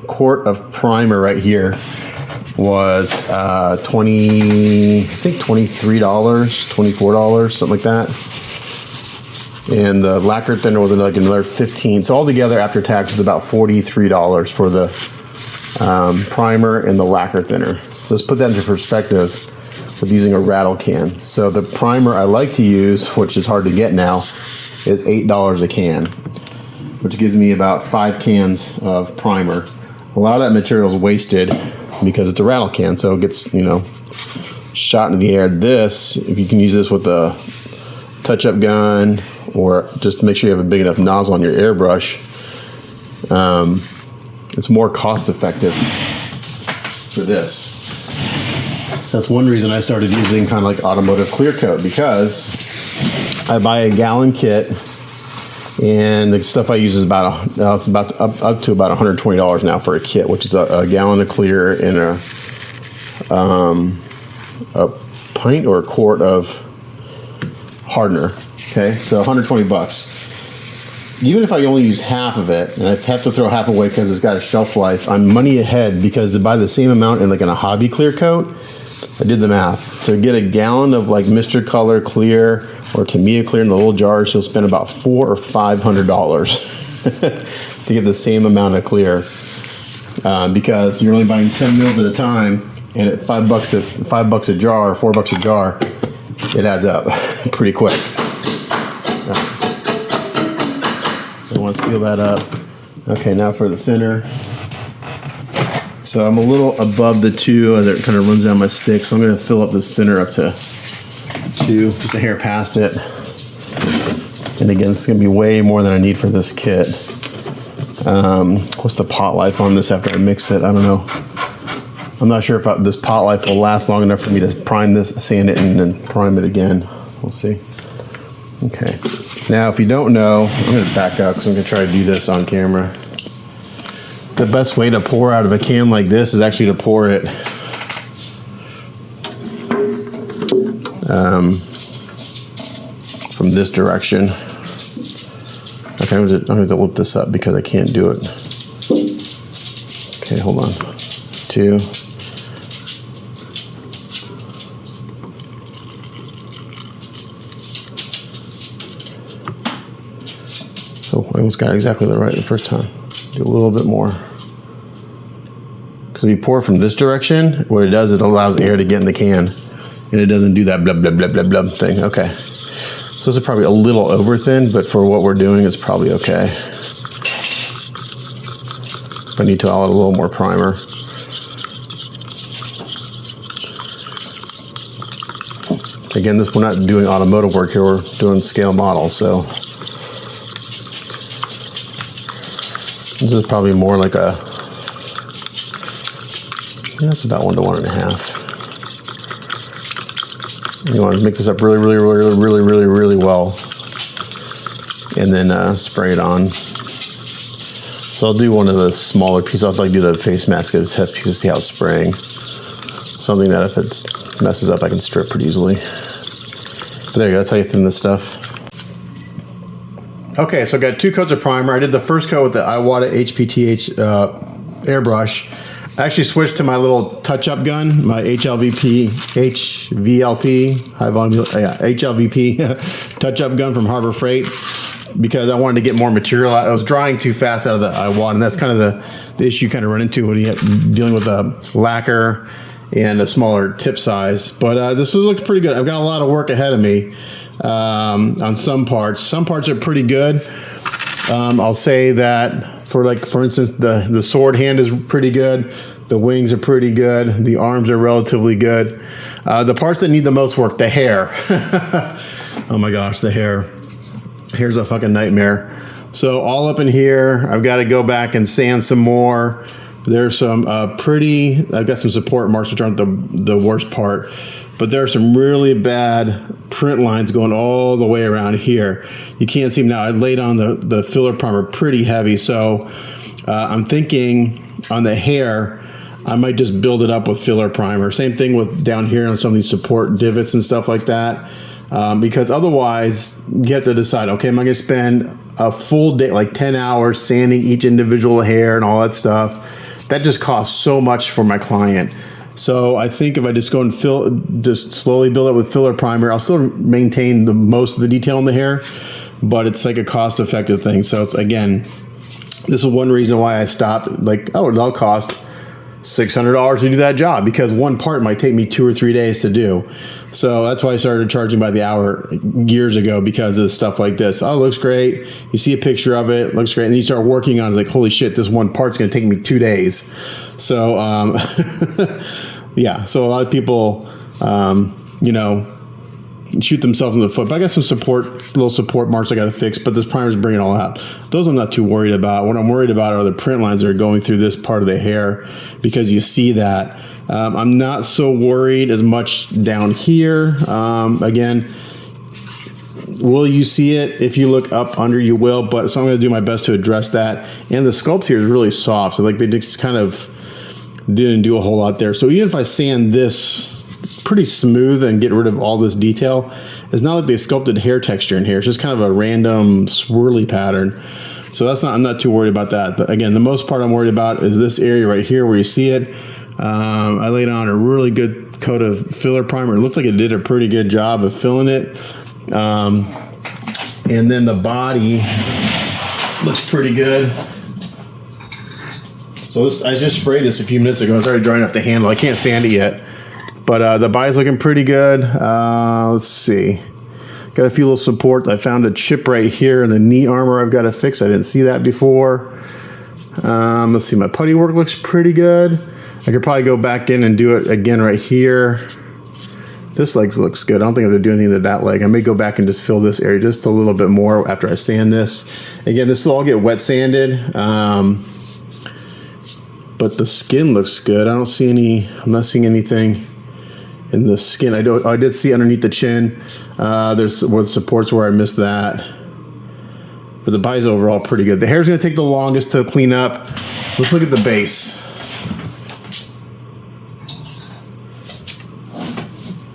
Speaker 1: quart of primer right here was $23, $24, something like that. And the lacquer thinner was like another $15. So altogether, after tax, it's about $43 for the primer and the lacquer thinner. Let's put that into perspective with using a rattle can. So the primer I like to use, which is hard to get now, is $8 a can, which gives me about 5 cans of primer. A lot of that material is wasted because it's a rattle can, so it gets, shot into the air. This, if you can use this with a touch-up gun, or just make sure you have a big enough nozzle on your airbrush, it's more cost-effective for this. That's one reason I started using kind of like automotive clear coat, because I buy a gallon kit, and the stuff I use is about up to about $120 now for a kit, which is a gallon of clear and a pint or a quart of hardener. Okay, so 120 bucks. Even if I only use half of it, and I have to throw half away because it's got a shelf life, I'm money ahead, because to buy the same amount in like in a hobby clear coat, I did the math. To get a gallon of like Mr. Color clear or Tamiya clear in the little jars, you'll spend about $400 or $500 to get the same amount of clear, because you're only buying 10 mils at a time, and at $5 a jar or $4 a jar, it adds up pretty quick. So I want to seal that up. Okay, now for the thinner. So I'm a little above the 2 as it kind of runs down my stick. So I'm going to fill up this thinner up to 2, just a hair past it. And again, it's going to be way more than I need for this kit. What's the pot life on this after I mix it? I don't know. I'm not sure if this pot life will last long enough for me to prime this, sand it, and then prime it again. We'll see. Okay. Now, if you don't know, I'm going to back up because I'm going to try to do this on camera. The best way to pour out of a can like this is actually to pour it from this direction. Okay, I'm going to lift this up because I can't do it. Okay, hold on. 2. Oh, I almost got it exactly right the first time. Do a little bit more. Because if you pour from this direction, what it does, it allows air to get in the can, and it doesn't do that blah, blah, blah, blah, blah thing. Okay. So this is probably a little over thin, but for what we're doing, it's probably okay. I need to add a little more primer. Again, we're not doing automotive work here, we're doing scale models, so this is probably more like a, it's about 1 to 1.5. You want to mix this up really well, and then spray it on. So I'll do one of the smaller pieces. I'll like do the face mask as a test piece to see how it's spraying. something that if it messes up, I can strip pretty easily. But there you go, that's how you thin this stuff. Okay, so I got 2 coats of primer. I did the first coat with the Iwata HPTH airbrush. I actually switched to my little touch-up gun, my HVLP high volume, HVLP touch-up gun from Harbor Freight, because I wanted to get more material. I was drying too fast out of the Iwata, and that's kind of the issue you kind of run into when you're dealing with a lacquer and a smaller tip size. But this looks pretty good. I've got a lot of work ahead of me on some parts. Some parts are pretty good. I'll say that for instance, the sword hand is pretty good. The wings are pretty good. The arms are relatively good. The parts that need the most work, the hair. Oh my gosh, the hair. Hair's a fucking nightmare. So all up in here, I've got to go back and sand some more. There's some I've got some support marks, which aren't the worst part, but there are some really bad print lines going all the way around here. You can't see them now. I laid on the filler primer pretty heavy, so I'm thinking on the hair, I might just build it up with filler primer. Same thing with down here on some of these support divots and stuff like that, because otherwise you have to decide, okay, am I going to spend a full day, like 10 hours, sanding each individual hair and all that stuff? That just costs so much for my client. So I think if I just go and just slowly build it with filler primer, I'll still maintain most of the detail in the hair, but it's like a cost-effective thing. So it's, again, this is one reason why I stopped. Like, oh, it'll cost $600 to do that job, because one part might take me 2 or 3 days to do. So that's why I started charging by the hour years ago, because of stuff like this. Oh, it looks great. You see a picture of it, looks great. And then you start working on it, it's like, holy shit, this one part's going to take me 2 days. So, yeah. So a lot of people, you know, shoot themselves in the foot. But I got some little support marks I got to fix, but this primer's bringing it all out. Those I'm not too worried about. What I'm worried about are the print lines that are going through this part of the hair, because you see that. I'm not so worried as much down here. Again, will you see it? If you look up under, you will, but so I'm going to do my best to address that. And the sculpt here is really soft, so like they just kind of didn't do a whole lot there. So even if I sand this pretty smooth and get rid of all this detail, it's not like they sculpted hair texture in here. It's just kind of a random swirly pattern. So I'm not too worried about that. Again, the most part I'm worried about is this area right here where you see it. I laid on a really good coat of filler primer. It looks like it did a pretty good job of filling it. And then the body looks pretty good. So I just sprayed this a few minutes ago. It's already drying off the handle. I can't sand it yet. But the body's looking pretty good. Let's see. Got a few little supports. I found a chip right here in the knee armor I've got to fix. I didn't see that before. Let's see. My putty work looks pretty good. I could probably go back in and do it again right here. This leg looks good. I don't think I have to do anything to that leg. I may go back and just fill this area just a little bit more after I sand this. Again, this will all get wet sanded. But the skin looks good. I'm not seeing anything in the skin. I did see underneath the chin. There's where the supports where I missed that. But the body's overall pretty good. The hair's going to take the longest to clean up. Let's look at the base.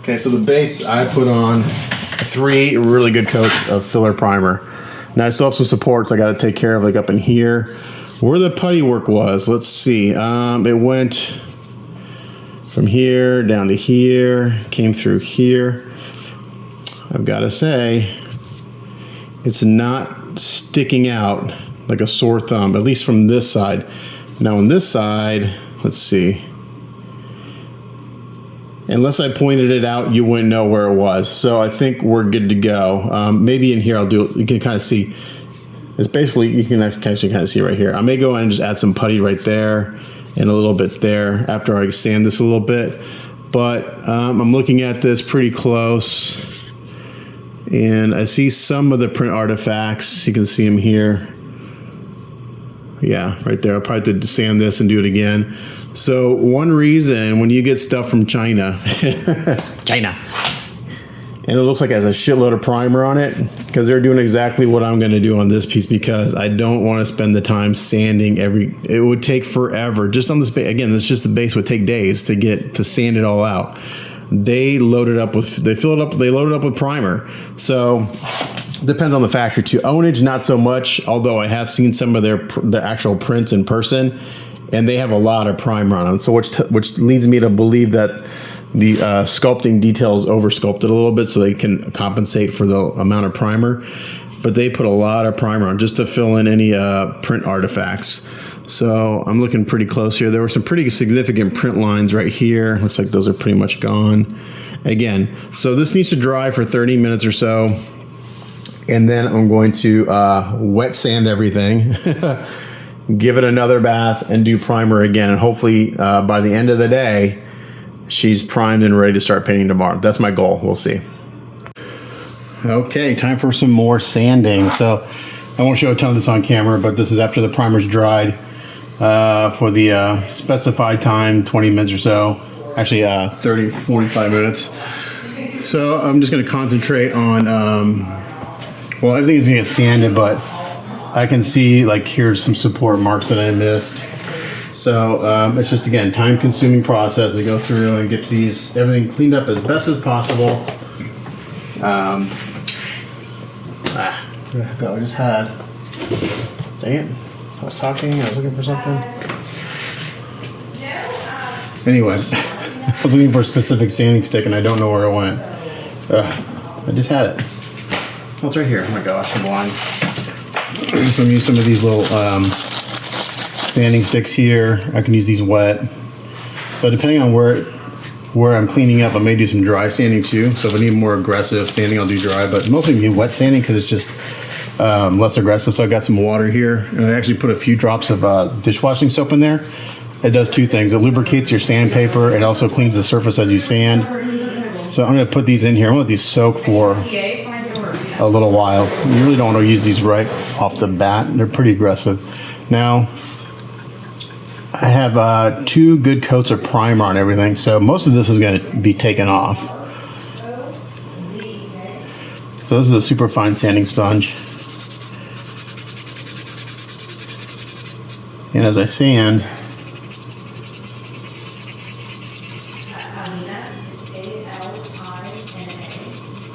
Speaker 1: Okay, so the base, I put on 3 really good coats of filler primer. Now I still have some supports I got to take care of, like up in here. Where the putty work was, let's see. It went from here down to here, came through here. I've got to say, it's not sticking out like a sore thumb, at least from this side. Now on this side, let's see. Unless I pointed it out, you wouldn't know where it was. So I think we're good to go. Maybe in here I'll do it. You can kind of see. It's basically, you can actually kind of see right here. I may go in and just add some putty right there and a little bit there after I sand this a little bit. But I'm looking at this pretty close. And I see some of the print artifacts. You can see them here. Yeah, right there. I'll probably have to sand this and do it again. So one reason when you get stuff from China, And it looks like it has a shitload of primer on it, because they're doing exactly what I'm going to do on this piece, because I don't want to spend the time sanding it would take forever. Just on this base, again, this is just the base, would take days to sand it all out. They load it up with, they load it up with primer. So depends on the factory too. Ownage, not so much, although I have seen some of their actual prints in person, and they have a lot of primer on them. So which leads me to believe that the sculpting detail is over sculpted a little bit, so they can compensate for the amount of primer. But they put a lot of primer on just to fill in any print artifacts. So I'm looking pretty close here. There were some pretty significant print lines right here. Looks like those are pretty much gone. Again, so this needs to dry for 30 minutes or so. And then I'm going to wet sand everything, give it another bath, and do primer again. And hopefully by the end of the day, she's primed and ready to start painting tomorrow. That's my goal. We'll see. Okay, time for some more sanding. So I won't show a ton of this on camera, but this is after the primer's dried for the specified time, 20 minutes or so. Actually 30, 45 minutes. So I'm just going to concentrate on, well, everything is going to get sanded, but I can see, like, here's some support marks that I missed. So it's just, again, time-consuming process. We go through and get everything cleaned up as best as possible. I just had. Dang it! I was talking. I was looking for something. Anyway, I was looking for a specific sanding stick, and I don't know where it went. I just had it. Oh, it's right here. Oh my gosh, I'm blind. So I'm gonna use some of these little sanding sticks here. I can use these wet. So depending on where I'm cleaning up, I may do some dry sanding too. So if I need more aggressive sanding, I'll do dry, but mostly do wet sanding because it's just less aggressive. So I got some water here, and I actually put a few drops of dishwashing soap in there. It does two things. It lubricates your sandpaper. It also cleans the surface as you sand. So I'm going to put these in here. I want these soak for a little while. You really don't want to use these right off the bat. They're pretty aggressive. Now, I have 2 good coats of primer on everything, so most of this is going to be taken off. So this is a super fine sanding sponge. And as I sand,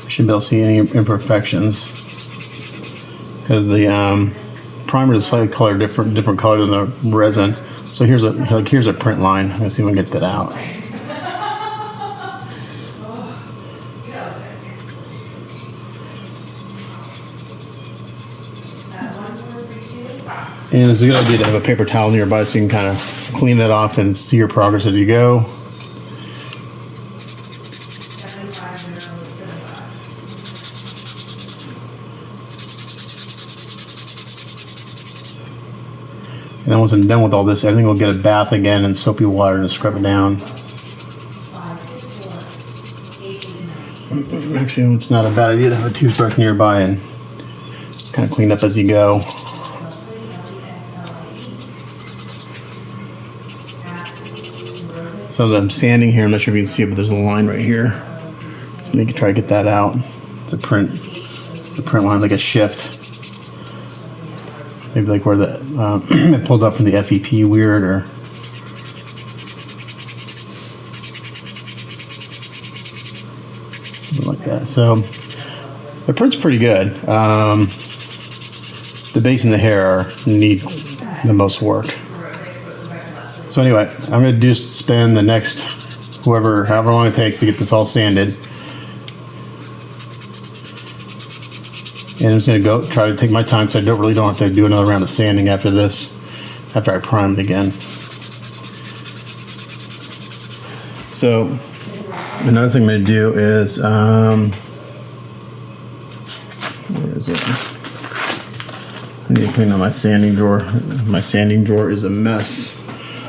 Speaker 1: you should be able to see any imperfections, because the primer is slightly colored different color than the resin. So here's a print line. Let's see if we can get that out. And it's a good idea to have a paper towel nearby so you can kind of clean that off and see your progress as you go. And then once I'm done with all this, I think we'll get a bath again in soapy water and scrub it down. Actually, it's not a bad idea to have a toothbrush nearby and kind of clean up as you go. So as I'm sanding here, I'm not sure if you can see it, but there's a line right here. So you can try to get that out. It's a print line, like a shift. Maybe like where it pulled up from the FEP weird, or something like that. So the print's pretty good. The base and the hair need the most work. So anyway, I'm going to just spend the next however long it takes to get this all sanded. And I'm just going to try to take my time, so I don't have to do another round of sanding after this, after I prime it again. So another thing I'm going to do is, where is it? I need to clean out my sanding drawer. My sanding drawer is a mess.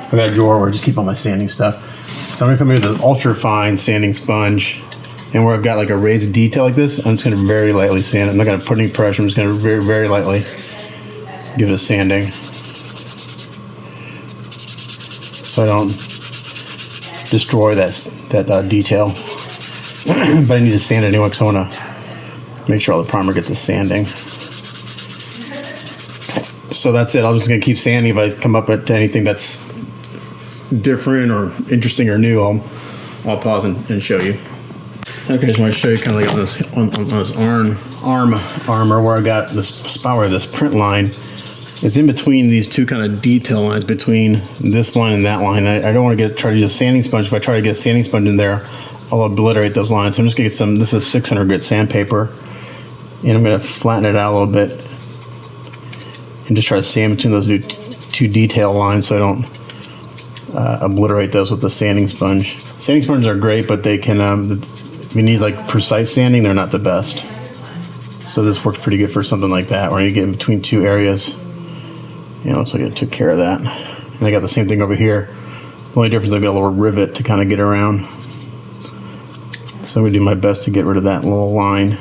Speaker 1: I've got a drawer where I just keep all my sanding stuff. So I'm going to come in with an ultra fine sanding sponge. And where I've got like a raised detail like this, I'm just going to very lightly sand it. I'm not going to put any pressure. I'm just going to very, very lightly give it a sanding, so I don't destroy that detail. but I need to sand it anyway because I want to make sure all the primer gets the sanding. So that's it. I'm just going to keep sanding. If I come up with anything that's different or interesting or new, I'll pause and show you. Okay, so I want to show you kind of like on this arm armor where I got this spot where this print line is in between these two kind of detail lines between this line and that line. I don't want to try to use a sanding sponge. If I try to get a sanding sponge in there, I'll obliterate those lines. So I'm just going to get some, this is 600 grit sandpaper, and I'm going to flatten it out a little bit and just try to sand between those two detail lines so I don't obliterate those with the sanding sponge. Sanding sponges are great, but they can, if you need like precise sanding, they're not the best. So this works pretty good for something like that, where you get in between two areas. You know, looks like it took care of that. And I got the same thing over here. The only difference, I've got a little rivet to kind of get around. So I'm gonna do my best to get rid of that little line.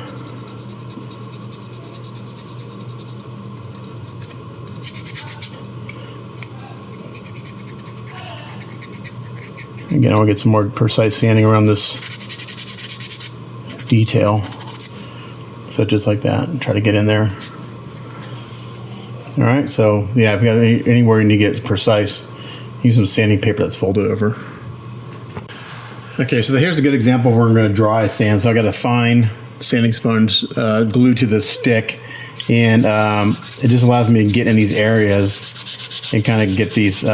Speaker 1: Again, I want to get some more precise sanding around this detail. So just like that, and try to get in there. All right, so yeah, if you got anywhere you need to get precise, use some sanding paper that's folded over. Okay, so here's a good example of where I'm going to dry sand. So I got a fine sanding sponge glued to the stick, and it just allows me to get in these areas and kind of get these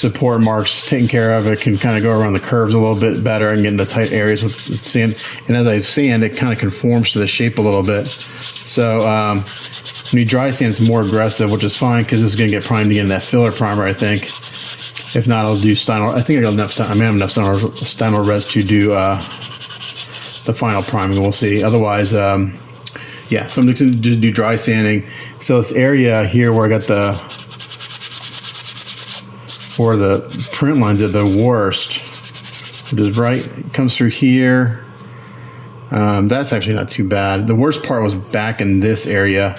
Speaker 1: support marks taken care of. It can kind of go around the curves a little bit better and get in the tight areas with sand. And as I sand, it kind of conforms to the shape a little bit. So when you dry sand, it's more aggressive, which is fine because this is going to get primed again in that filler primer, I think. If not, I'll do Steinol. I think I got enough. I may have enough Steinol res to do the final priming. We'll see. Otherwise, yeah. So I'm just going to do dry sanding. So this area here where I got where the print lines are the worst, which is right, it comes through here. That's actually not too bad. The worst part was back in this area,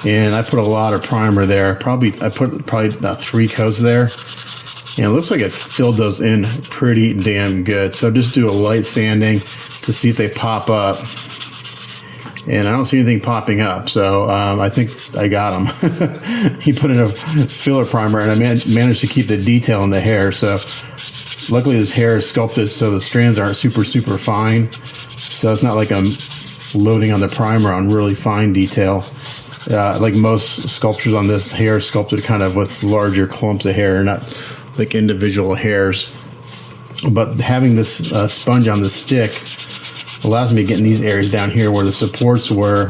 Speaker 1: and I put a lot of primer there. I put about 3 coats there, and it looks like it filled those in pretty damn good. So just do a light sanding to see if they pop up, and I don't see anything popping up. So I think I got them. He put in a filler primer, and I managed to keep the detail in the hair. So luckily this hair is sculpted so the strands aren't super fine. So it's not like I'm loading on the primer on really fine detail. Like most sculptures on this, hair is sculpted kind of with larger clumps of hair, not like individual hairs. But having this sponge on the stick allows me to get in these areas down here where the supports were.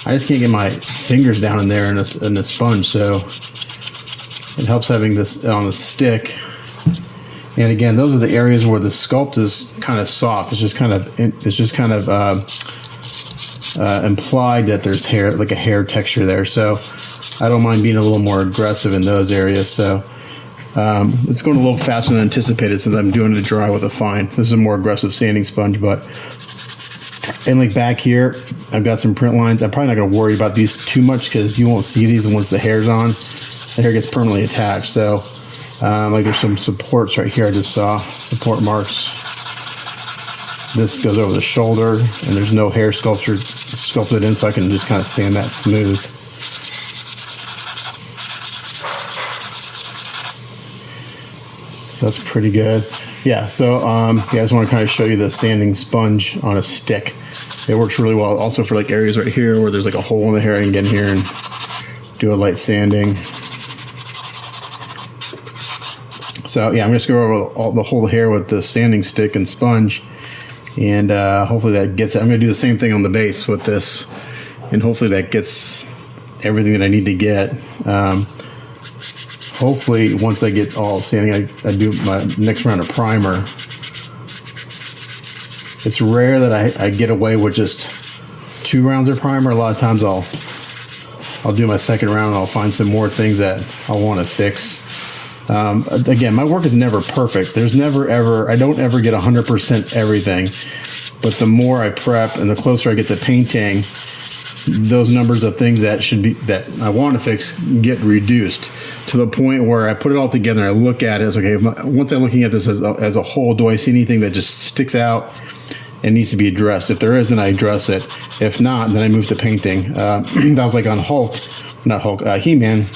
Speaker 1: I just can't get my fingers down in there in the sponge, so it helps having this on the stick. And again, those are the areas where the sculpt is kind of soft. It's just kind of implied that there's hair, like a hair texture there. So I don't mind being a little more aggressive in those areas. So it's going a little faster than anticipated since I'm doing it dry with a fine. This is a more aggressive sanding sponge, but and like back here, I've got some print lines. I'm probably not going to worry about these too much because you won't see these once the hair's on. The hair gets permanently attached. So like there's some supports right here I just saw, support marks. This goes over the shoulder, and there's no hair sculpted in, so I can just kind of sand that smooth. So that's pretty good. Yeah, so yeah, I just want to kind of show you the sanding sponge on a stick. It works really well also for like areas right here where there's like a hole in the hair. I can get in here and do a light sanding. So yeah, I'm just going to go over the whole hair with the sanding stick and sponge, and hopefully that gets it. I'm going to do the same thing on the base with this, and hopefully that gets everything that I need to get. Hopefully once I get all sanding, I do my next round of primer. It's rare that I get away with just 2 rounds of primer. A lot of times I'll do my second round and I'll find some more things that I want to fix. Again, my work is never perfect. There's never ever, I don't ever get 100% everything, but the more I prep and the closer I get to painting, those numbers of things that I want to fix get reduced to the point where I put it all together and I look at it. It's okay. Once I'm looking at this as a whole, do I see anything that just sticks out and needs to be addressed? If there is, then I address it. If not, then I move to painting. That was like on He-Man.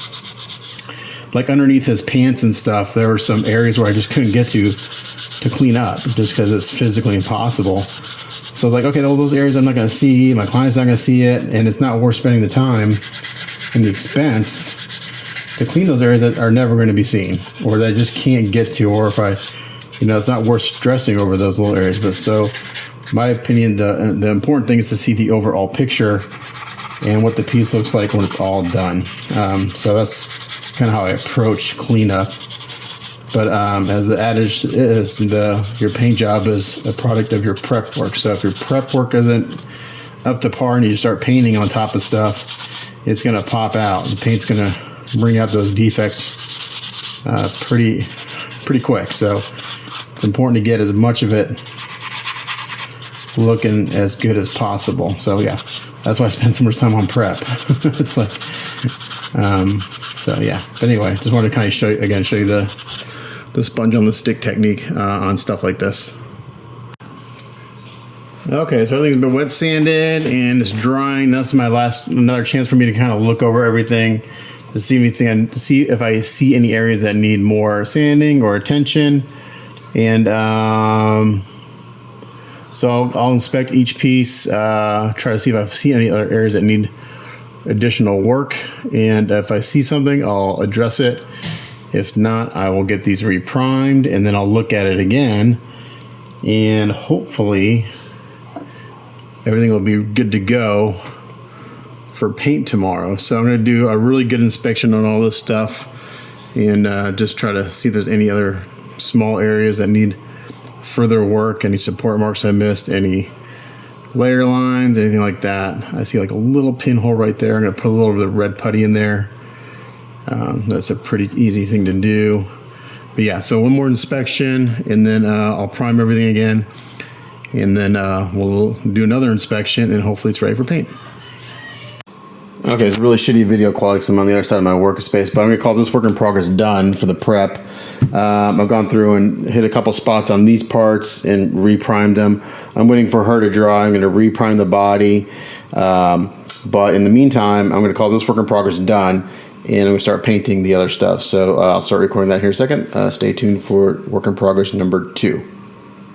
Speaker 1: Like underneath his pants and stuff, there were some areas where I just couldn't get to clean up just because it's physically impossible. So I was like, okay, those areas I'm not going to see, my client's not going to see it, and it's not worth spending the time and the expense to clean those areas that are never going to be seen, or that I just can't get to, or if I, it's not worth stressing over those little areas. But so, in my opinion, the important thing is to see the overall picture and what the piece looks like when it's all done. So that's kind of how I approach cleanup. But as the adage is, your paint job is a product of your prep work. So if your prep work isn't up to par and you start painting on top of stuff, it's going to pop out. The paint's going to bring out those defects pretty quick. So it's important to get as much of it looking as good as possible. So yeah, that's why I spend so much time on prep. It's like, so yeah. But anyway, just wanted to kind of show you the sponge on the stick technique on stuff like this. Okay, so everything's been wet sanded and it's drying. That's another chance for me to kind of look over everything to see if I see any areas that need more sanding or attention. And so I'll inspect each piece, try to see if I see any other areas that need additional work. And if I see something, I'll address it. If not, I will get these reprimed and then I'll look at it again, and hopefully everything will be good to go for paint tomorrow. So I'm going to do a really good inspection on all this stuff and just try to see if there's any other small areas that need further work, any support marks I missed, any layer lines, anything like that. I see like a little pinhole right there. I'm going to put a little bit of red putty in there. That's a pretty easy thing to do. But yeah, so one more inspection and then I'll prime everything again, and then we'll do another inspection and hopefully it's ready for paint. Okay, it's really shitty video quality because I'm on the other side of my workspace, but I'm going to call this work in progress done for the prep. I've gone through and hit a couple spots on these parts and reprimed them. I'm waiting for her to dry. I'm going to reprime the body. But in the meantime, I'm going to call this work in progress done, and I'm going to start painting the other stuff. So I'll start recording that here in a second. Stay tuned for work in progress number 2.